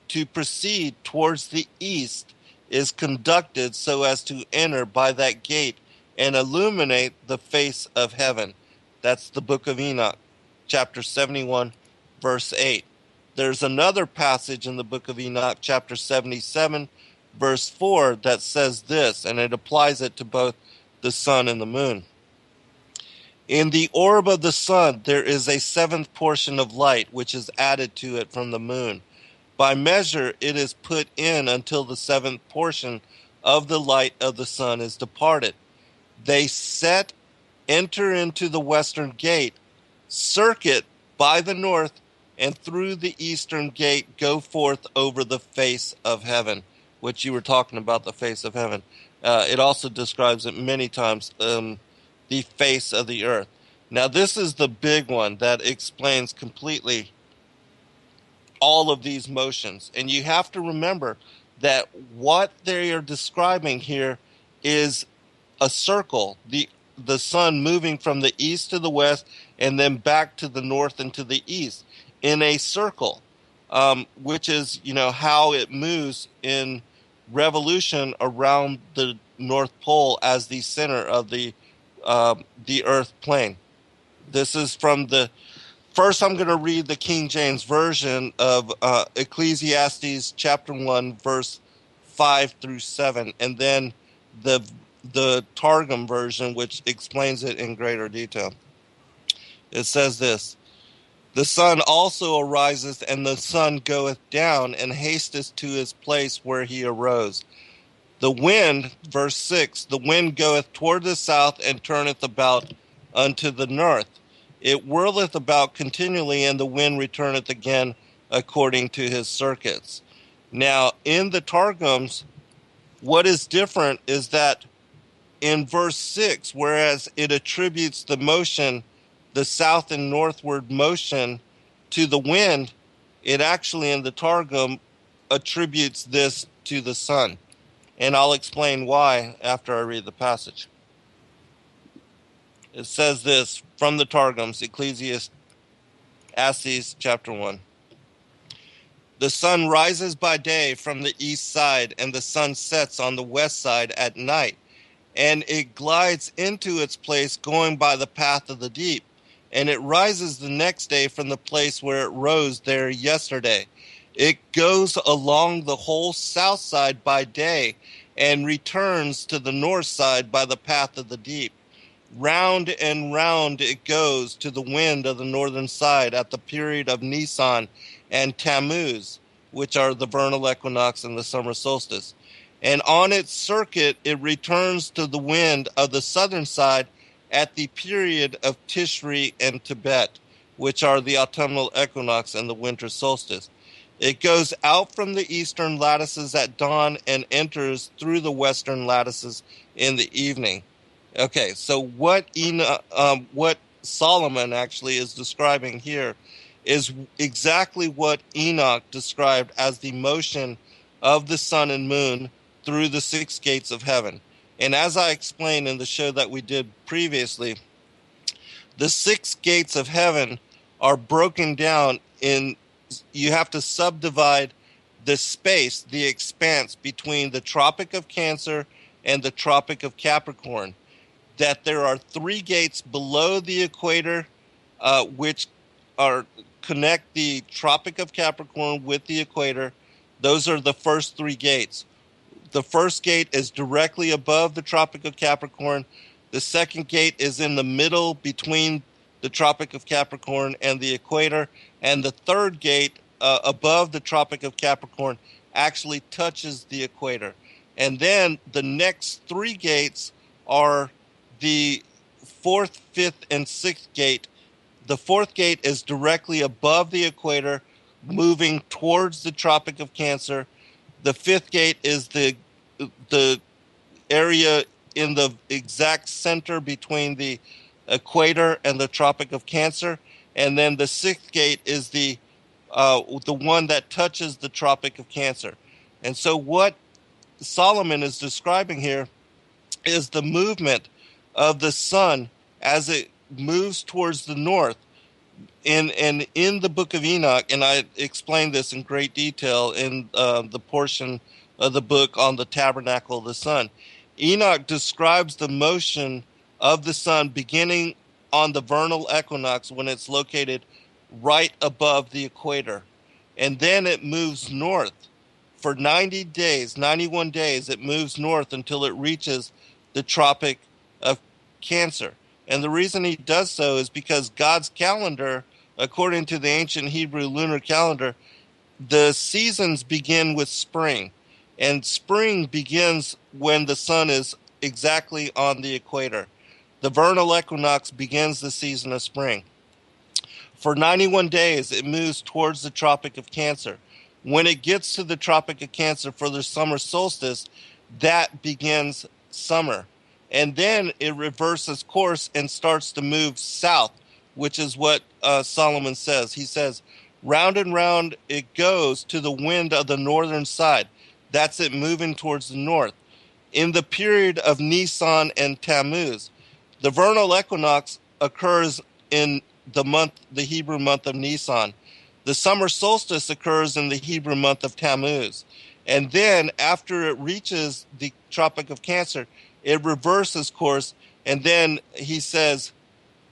to proceed towards the east is conducted so as to enter by that gate and illuminate the face of heaven. That's the Book of Enoch, chapter 71, verse 8. There's another passage in the Book of Enoch, chapter 77, verse 4, that says this, and it applies it to both the sun and the moon. In the orb of the sun, there is a seventh portion of light, which is added to it from the moon. By measure it is put in until the seventh portion of the light of the sun is departed. They enter into the western gate, circuit by the north, and through the eastern gate go forth over the face of heaven, which you were talking about, the face of heaven. It also describes it many times, the face of the earth. Now this is the big one that explains completely all of these motions. And you have to remember that what they are describing here is a circle, the sun moving from the east to the west and then back to the north and to the east in a circle, which is, how it moves in revolution around the North Pole as the center of the Earth plane. This is from first I'm going to read the King James Version of Ecclesiastes chapter 1, verse 5 through 7, and then the Targum version, which explains it in greater detail. It says this: the sun also ariseth, and the sun goeth down, and hasteth to his place where he arose. The wind, verse 6, the wind goeth toward the south, and turneth about unto the north. It whirleth about continually, and the wind returneth again according to his circuits. Now, in the Targums, what is different is that in verse 6, whereas it attributes the motion, the south and northward motion, to the wind, it actually in the Targum attributes this to the sun. And I'll explain why after I read the passage. It says this from the Targums, Ecclesiastes chapter 1. The sun rises by day from the east side, and the sun sets on the west side at night, and it glides into its place going by the path of the deep, and it rises the next day from the place where it rose there yesterday. It goes along the whole south side by day, and returns to the north side by the path of the deep. Round and round it goes to the wind of the northern side at the period of Nisan and Tammuz, which are the vernal equinox and the summer solstice. And on its circuit it returns to the wind of the southern side at the period of Tishri and Tibet, which are the autumnal equinox and the winter solstice. It goes out from the eastern lattices at dawn and enters through the western lattices in the evening. Okay, so what Solomon actually is describing here is exactly what Enoch described as the motion of the sun and moon through the six gates of heaven. And as I explained in the show that we did previously, the six gates of heaven are broken down in, you have to subdivide the space, the expanse between the Tropic of Cancer and the Tropic of Capricorn. That there are three gates below the equator, which connect the Tropic of Capricorn with the equator. Those are the first three gates. The first gate is directly above the Tropic of Capricorn. The second gate is in the middle between the Tropic of Capricorn and the equator. And the third gate above the Tropic of Capricorn actually touches the equator. And then the next three gates are the fourth, fifth, and sixth gate. The fourth gate is directly above the equator, moving towards the Tropic of Cancer. The fifth gate is the area in the exact center between the equator and the Tropic of Cancer. And then the sixth gate is the one that touches the Tropic of Cancer. And so what Solomon is describing here is the movement of the sun as it moves towards the north. And in the book of Enoch, and I explained this in great detail in the portion of the book on the tabernacle of the sun, Enoch describes the motion of the sun beginning on the vernal equinox when it's located right above the equator. And then it moves north. For 90 days, 91 days, it moves north until it reaches the Tropic of Cancer. And the reason he does so is because God's calendar, according to the ancient Hebrew lunar calendar, the seasons begin with spring, and spring begins when the sun is exactly on the equator. The vernal equinox begins the season of spring. For 91 days, it moves towards the Tropic of Cancer. When it gets to the Tropic of Cancer for the summer solstice, that begins summer. And then it reverses course and starts to move south, which is what Solomon says. He says, round and round it goes to the wind of the northern side. That's it moving towards the north. In the period of Nisan and Tammuz, the vernal equinox occurs in the Hebrew month of Nisan. The summer solstice occurs in the Hebrew month of Tammuz. And then after it reaches the Tropic of Cancer, it reverses course. And then he says,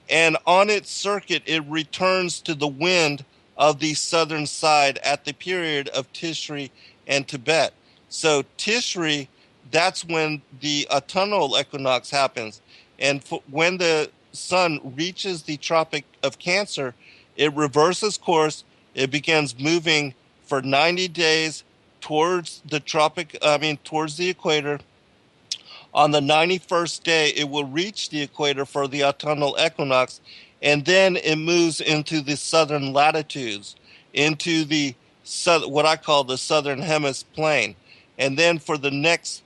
and on its circuit, it returns to the wind of the southern side at the period of Tishri and Tibet. So Tishri, that's when the autumnal equinox happens. And when the sun reaches the Tropic of Cancer, it reverses course. It begins moving for 90 days towards the towards the equator. On the 91st day, it will reach the equator for the autumnal equinox, and then it moves into the southern latitudes, into the what I call the southern hemisphere plane. And then for the next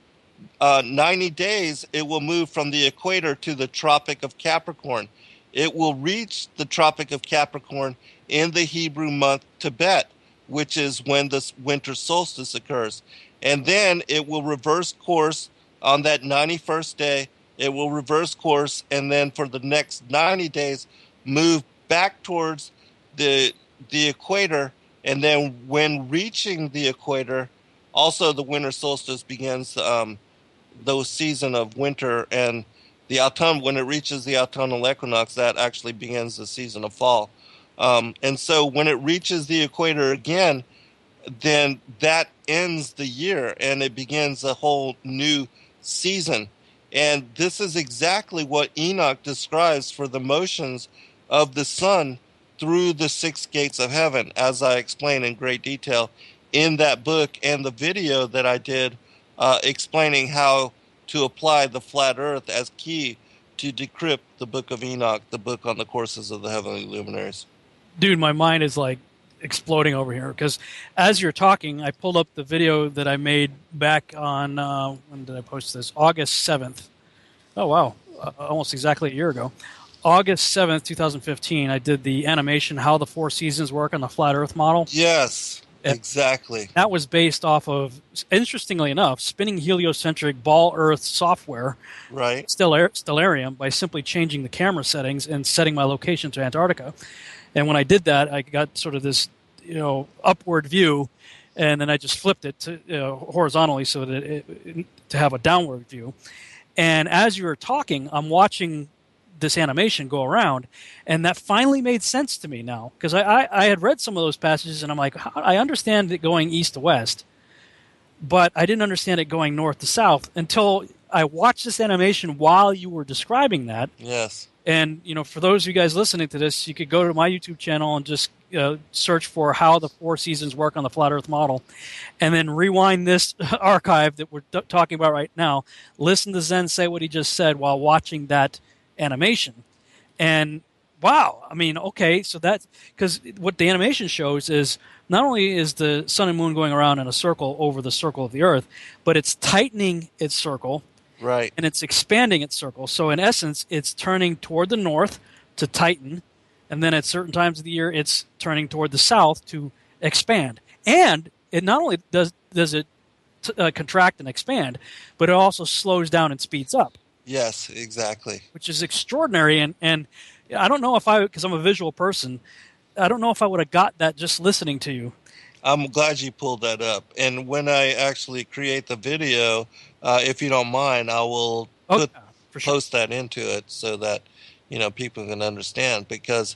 90 days, it will move from the equator to the Tropic of Capricorn. It will reach the Tropic of Capricorn in the Hebrew month Tibet, which is when the winter solstice occurs. And then it will reverse course on that 91st day. It will reverse course, and then for the next 90 days, move back towards the equator. And then when reaching the equator, also the winter solstice begins the season of winter, and the autumn, when it reaches the autumnal equinox, that actually begins the season of fall. And so when it reaches the equator again, then that ends the year and it begins a whole new season. And this is exactly what Enoch describes for the motions of the sun through the six gates of heaven, as I explain in great detail in that book and the video that I did explaining how to apply the flat earth as key to decrypt the book of Enoch, the book on the courses of the heavenly luminaries. Dude, my mind is like exploding over here because as you're talking, I pulled up the video that I made back on, when did I post this? August 7th. Oh, wow. Almost exactly a year ago. August 7th, 2015, I did the animation, How the Four Seasons Work on the Flat Earth Model. Yes, exactly. That was based off of, interestingly enough, spinning heliocentric ball Earth software, right? Stellarium, by simply changing the camera settings and setting my location to Antarctica. And when I did that, I got sort of this, upward view, and then I just flipped it to horizontally so that to have a downward view. And as you were talking, I'm watching this animation go around, and that finally made sense to me now, because I had read some of those passages, and I'm like, I understand it going east to west, but I didn't understand it going north to south until I watched this animation while you were describing that. Yes. And, for those of you guys listening to this, you could go to my YouTube channel and just search for How the Four Seasons Work on the Flat Earth Model, and then rewind this archive that we're talking about right now. Listen to Zen say what he just said while watching that animation. And, wow, okay, so that, because what the animation shows is not only is the sun and moon going around in a circle over the circle of the Earth, but it's tightening its circle. Right. And it's expanding its circle. So in essence, it's turning toward the north to tighten, and then at certain times of the year, it's turning toward the south to expand. And it not only does it contract and expand, but it also slows down and speeds up. Yes, exactly. Which is extraordinary. And I don't know because I'm a visual person, I don't know if I would have got that just listening to you. I'm glad you pulled that up. And when I actually create the video, if you don't mind, I will post that into it so that, people can understand. Because,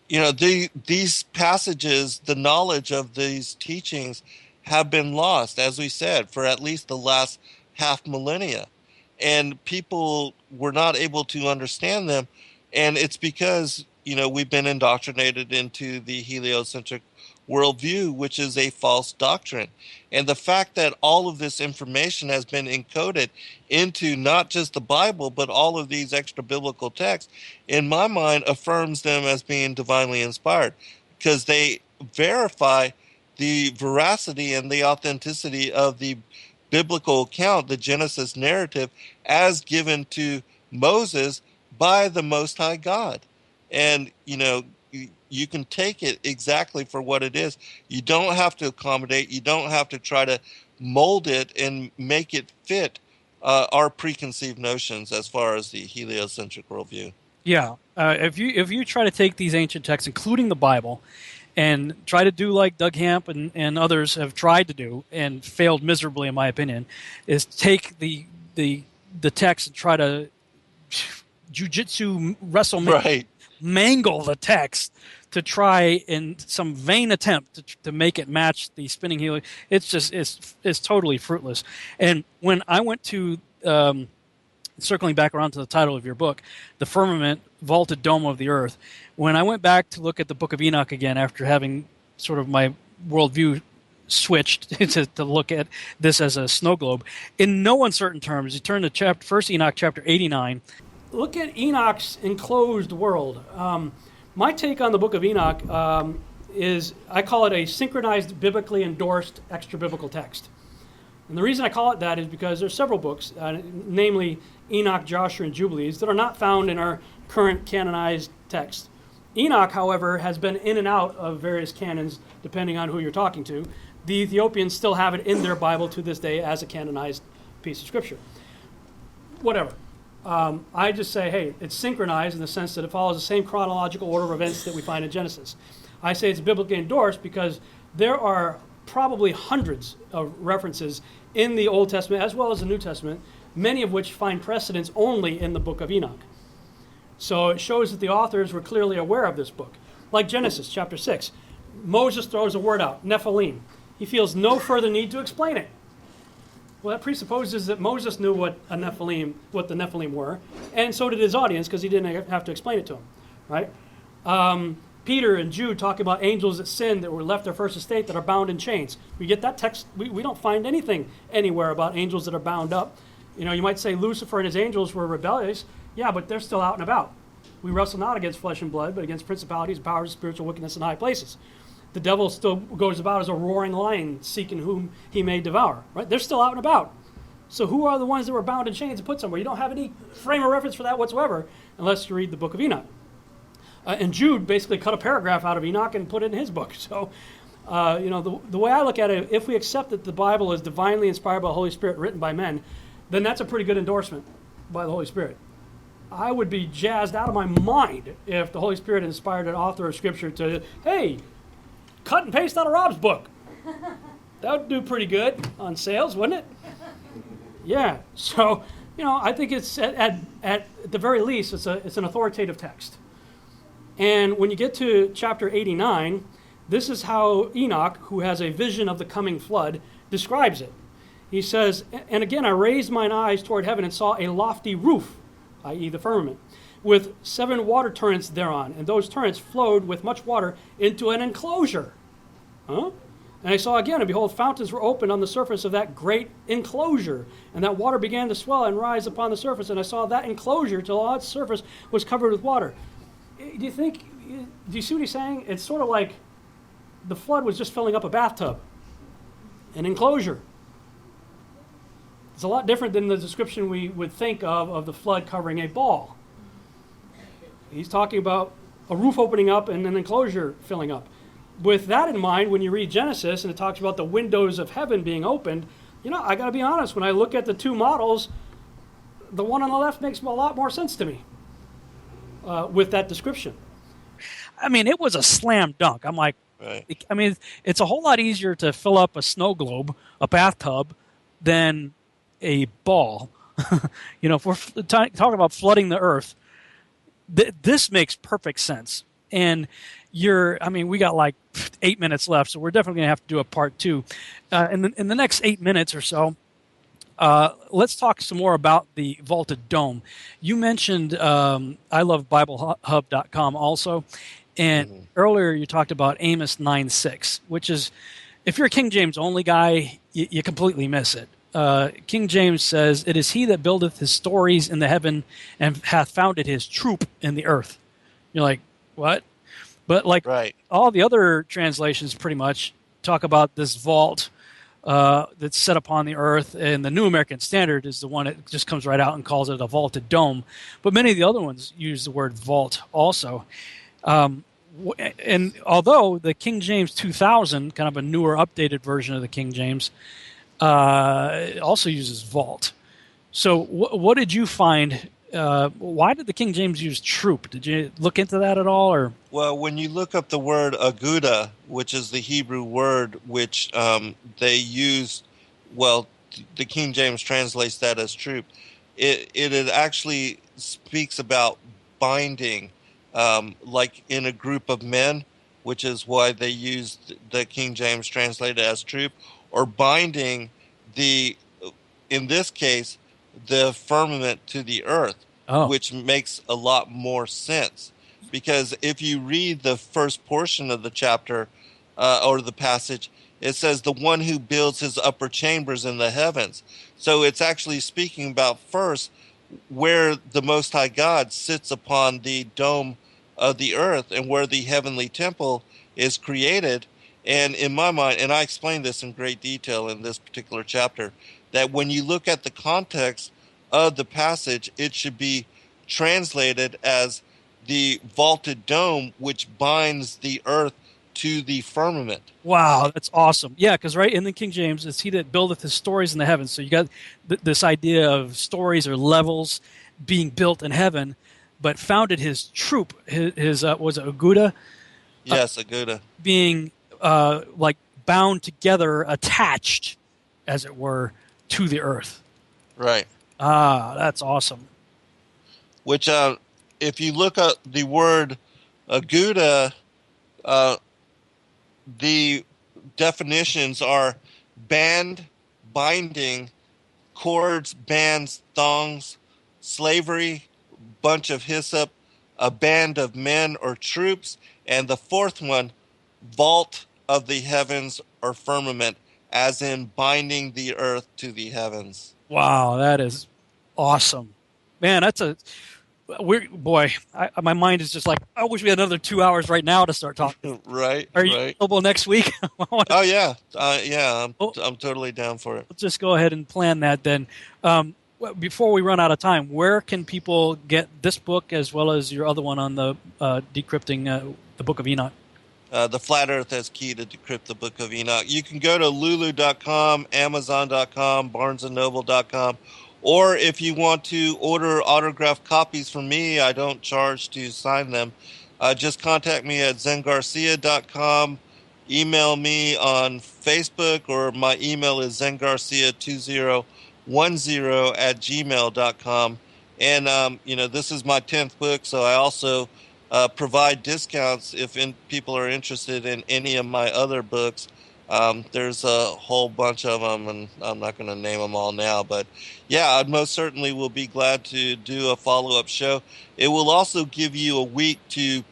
these passages, the knowledge of these teachings have been lost, as we said, for at least the last half millennia. And people were not able to understand them. And it's because, we've been indoctrinated into the heliocentric worldview, which is a false doctrine. And the fact that all of this information has been encoded into not just the Bible, but all of these extra biblical texts, in my mind, affirms them as being divinely inspired, because they verify the veracity and the authenticity of the biblical account, the Genesis narrative, as given to Moses by the Most High God. And, you can take it exactly for what it is. You don't have to accommodate. You don't have to try to mold it and make it fit our preconceived notions as far as the heliocentric worldview. Yeah. If you try to take these ancient texts, including the Bible, and try to do like Doug Hamp and others have tried to do and failed miserably, in my opinion, is take the text and try to jujitsu wrestle, mangle the text to try in some vain attempt to make it match the spinning helium. It's just it's totally fruitless. And when I went to circling back around to the title of your book, The Firmament, Vaulted Dome of the Earth, when I went back to look at the Book of Enoch again after having sort of my worldview switched to look at this as a snow globe, in no uncertain terms, you turn to First Enoch chapter 89. Look at Enoch's enclosed world. My take on the Book of Enoch is I call it a synchronized, biblically endorsed extra-biblical text. And the reason I call it that is because there's several books, namely Enoch, Joshua, and Jubilees, that are not found in our current canonized text. Enoch, however, has been in and out of various canons, depending on who you're talking to. The Ethiopians still have it in their Bible to this day as a canonized piece of scripture. Whatever. I just say, hey, it's synchronized in the sense that it follows the same chronological order of events that we find in Genesis. I say it's biblically endorsed because there are probably hundreds of references in the Old Testament as well as the New Testament, many of which find precedence only in the Book of Enoch. So it shows that the authors were clearly aware of this book. Like Genesis chapter 6, Moses throws a word out, Nephilim. He feels no further need to explain it. Well, that presupposes that Moses knew what the Nephilim were, and so did his audience, because he didn't have to explain it to them, right? Peter and Jude talk about angels that sinned, that were left their first estate, that are bound in chains. We get that text. We don't find anything anywhere about angels that are bound up. You might say Lucifer and his angels were rebellious. Yeah, but they're still out and about. We wrestle not against flesh and blood, but against principalities, powers, spiritual wickedness in high places. The devil still goes about as a roaring lion, seeking whom he may devour. Right? They're still out and about. So who are the ones that were bound in chains and put somewhere? You don't have any frame of reference for that whatsoever, unless you read the Book of Enoch. And Jude basically cut a paragraph out of Enoch and put it in his book. So, the way I look at it, if we accept that the Bible is divinely inspired by the Holy Spirit, written by men, then that's a pretty good endorsement by the Holy Spirit. I would be jazzed out of my mind if the Holy Spirit inspired an author of Scripture to, hey, cut and paste out of Rob's book. That would do pretty good on sales, wouldn't it? Yeah. So, I think it's at the very least, it's an authoritative text. And when you get to chapter 89, this is how Enoch, who has a vision of the coming flood, describes it. He says, and again, I raised mine eyes toward heaven and saw a lofty roof, i.e. the firmament, with 7 water torrents thereon, and those torrents flowed with much water into an enclosure. And I saw again, and behold, fountains were opened on the surface of that great enclosure, and that water began to swell and rise upon the surface, and I saw that enclosure till all its surface was covered with water. Do you see what he's saying? It's sort of like the flood was just filling up a bathtub, an enclosure. It's a lot different than the description we would think of the flood covering a ball. He's talking about a roof opening up and an enclosure filling up. With that in mind, when you read Genesis and it talks about the windows of heaven being opened, I got to be honest, when I look at the two models, the one on the left makes a lot more sense to me with that description. I mean, it was a slam dunk. I'm like, right. It's a whole lot easier to fill up a snow globe, a bathtub, than a ball. If we're talking about flooding the earth, this makes perfect sense. And we got like 8 minutes left, so we're definitely going to have to do a part 2. In the next 8 minutes or so, let's talk some more about the vaulted dome. You mentioned I love BibleHub.com also, And earlier you talked about Amos 9:6, which is, if you're a King James only guy, you completely miss it. King James says, "It is he that buildeth his stories in the heaven and hath founded his troop in the earth." You're like, what? But like all the other translations pretty much talk about this vault that's set upon the earth, and the New American Standard is the one that just comes right out and calls it a vaulted dome. But many of the other ones use the word vault also. And although the King James 2000, kind of a newer, updated version of the King James, also uses vault. So what did you find? Why did the King James use troop? Did you look into that at all? Or Well, when you look up the word aguda, which is the Hebrew word which they use, well, the King James translates that as troop. It actually speaks about binding, like in a group of men, which is why they used the King James translated as troop, or binding in this case, the firmament to the earth, which makes a lot more sense. Because if you read the first portion of the chapter or the passage, it says the one who builds his upper chambers in the heavens. So it's actually speaking about first where the Most High God sits upon the dome of the earth and where the heavenly temple is created. And in my mind, and I explain this in great detail in this particular chapter, that when you look at the context of the passage, it should be translated as the vaulted dome which binds the earth to the firmament. wow, that's awesome. Yeah, because right in the King James, it's he that buildeth his stories in the heavens. So you got this idea of stories or levels being built in heaven, but founded his troop, his was it Aguda? Yes, Aguda. Being like bound together, attached, as it were, to the earth. Right. Ah, that's awesome. Which, if you look at the word aguda, the definitions are band, binding, cords, bands, thongs, slavery, bunch of hyssop, a band of men or troops, and the fourth one, vault of the heavens or firmament, as in binding the earth to the heavens. Wow, that is awesome. Man, that's a weird boy. My mind is just like, I wish we had another 2 hours right now to start talking. Right. Are you available next week? Oh, yeah. I'm totally down for it. Let's just go ahead and plan that then. Before we run out of time, where can people get this book as well as your other one on the decrypting the Book of Enoch? The Flat Earth as Key to Decrypt the Book of Enoch. You can go to lulu.com, amazon.com, barnesandnoble.com, or if you want to order autographed copies from me, I don't charge to sign them. Just contact me at zengarcia.com, email me on Facebook, or my email is zengarcia2010@gmail.com. And, this is my 10th book, so I also provide discounts if people are interested in any of my other books. There's a whole bunch of them, and I'm not going to name them all now. But, yeah, I most certainly will be glad to do a follow-up show. It will also give you a week to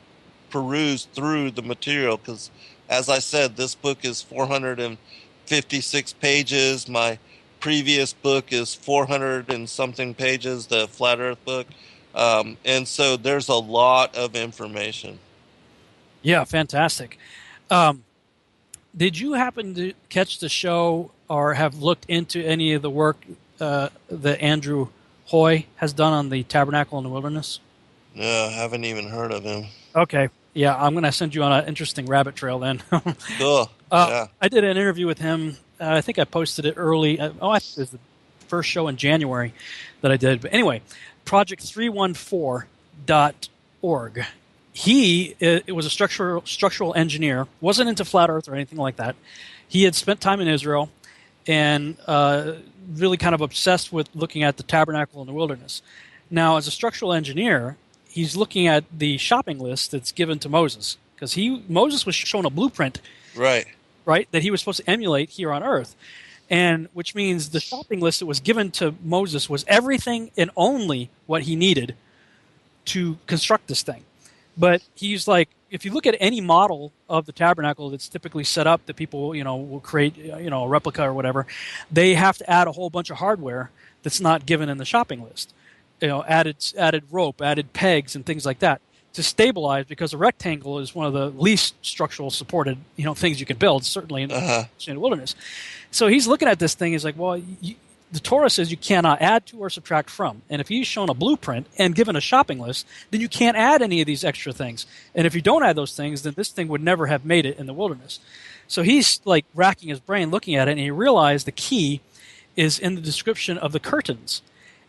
peruse through the material because, as I said, this book is 456 pages. My previous book is 400 and something pages, the Flat Earth book. And so there's a lot of information. Yeah, fantastic. Did you happen to catch the show or have looked into any of the work that Andrew Hoy has done on the Tabernacle in the Wilderness? No, I haven't even heard of him. Okay. Yeah, I'm going to send you on an interesting rabbit trail then. Cool. Yeah. I did an interview with him. I think I posted it early. I think it was the first show in January that I did. But anyway, project314.org. It was a structural engineer, wasn't into flat earth or anything like that. He had spent time in Israel and really kind of obsessed with looking at the tabernacle in the wilderness. Now, as a structural engineer, he's looking at the shopping list that's given to Moses because Moses was shown a blueprint, right, that he was supposed to emulate here on earth. And which means the shopping list that was given to Moses was everything and only what he needed to construct this thing. But he's like, if you look at any model of the tabernacle that's typically set up that people, will create, a replica or whatever, they have to add a whole bunch of hardware that's not given in the shopping list. Added rope, added pegs, and things like that to stabilize, because a rectangle is one of the least structural supported, things you can build, certainly in the wilderness. So he's looking at this thing. He's like, well, the Torah says you cannot add to or subtract from. And if he's shown a blueprint and given a shopping list, then you can't add any of these extra things. And if you don't add those things, then this thing would never have made it in the wilderness. So he's like racking his brain looking at it, and he realized the key is in the description of the curtains.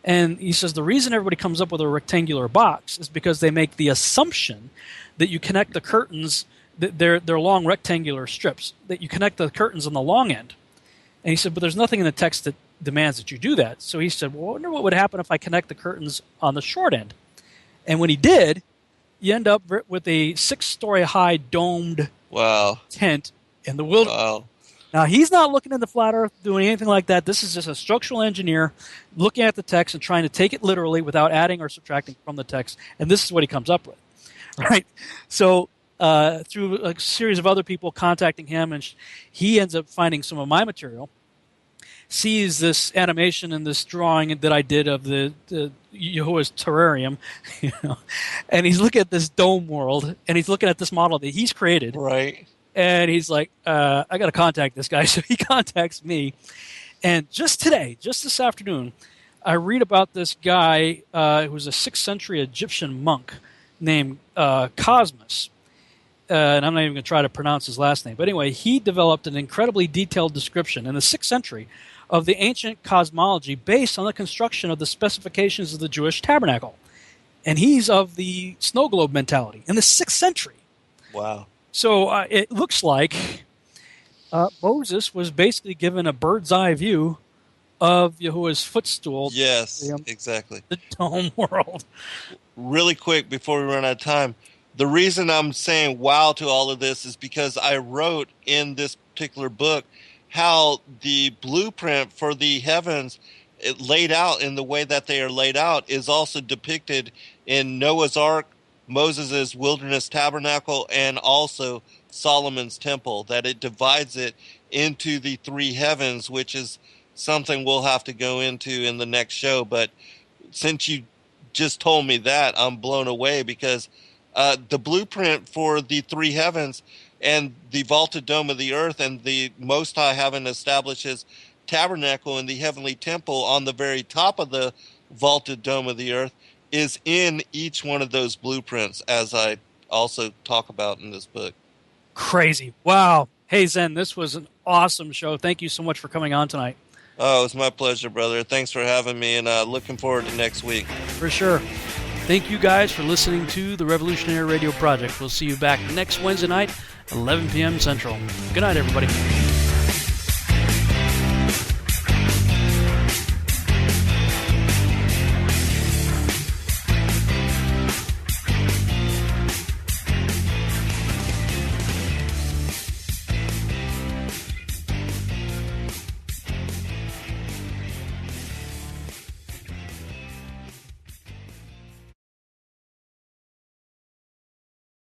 And he says the reason everybody comes up with a rectangular box is because they make the assumption that you connect the curtains, they're long rectangular strips, that you connect the curtains on the long end. And he said, but there's nothing in the text that demands that you do that. So he said, well, I wonder what would happen if I connect the curtains on the short end. And when he did, you end up with a 6-story high domed tent in the wilderness. Wow. Now, he's not looking in the flat earth doing anything like that. This is just a structural engineer looking at the text and trying to take it literally without adding or subtracting from the text. And this is what he comes up with, right? So through a series of other people contacting him, and he ends up finding some of my material, sees this animation and this drawing that I did of the Yahuwah's terrarium, and he's looking at this dome world, and he's looking at this model that he's created. Right. And he's like, I got to contact this guy. So he contacts me. And just today, just this afternoon, I read about this guy who was a 6th century Egyptian monk named Cosmos. And I'm not even going to try to pronounce his last name. But anyway, he developed an incredibly detailed description in the 6th century of the ancient cosmology based on the construction of the specifications of the Jewish tabernacle. And he's of the snow globe mentality in the 6th century. Wow. So it looks like Moses was basically given a bird's eye view of Yahuwah's footstool. Yes, exactly. The dome world. Really quick before we run out of time, the reason I'm saying wow to all of this is because I wrote in this particular book how the blueprint for the heavens laid out in the way that they are laid out is also depicted in Noah's Ark, Moses' wilderness tabernacle, and also Solomon's temple, that it divides it into the 3 heavens, which is something we'll have to go into in the next show. But since you just told me that, I'm blown away, because the blueprint for the 3 heavens and the vaulted dome of the earth and the Most High having established his tabernacle in the heavenly temple on the very top of the vaulted dome of the earth is in each one of those blueprints, as I also talk about in this book. Crazy. Wow. Hey, Zen, this was an awesome show. Thank you so much for coming on tonight. Oh, it's my pleasure, brother. Thanks for having me, and looking forward to next week. For sure. Thank you guys for listening to the Revolutionary Radio Project. We'll see you back next Wednesday night, 11 p.m. Central. Good night, everybody.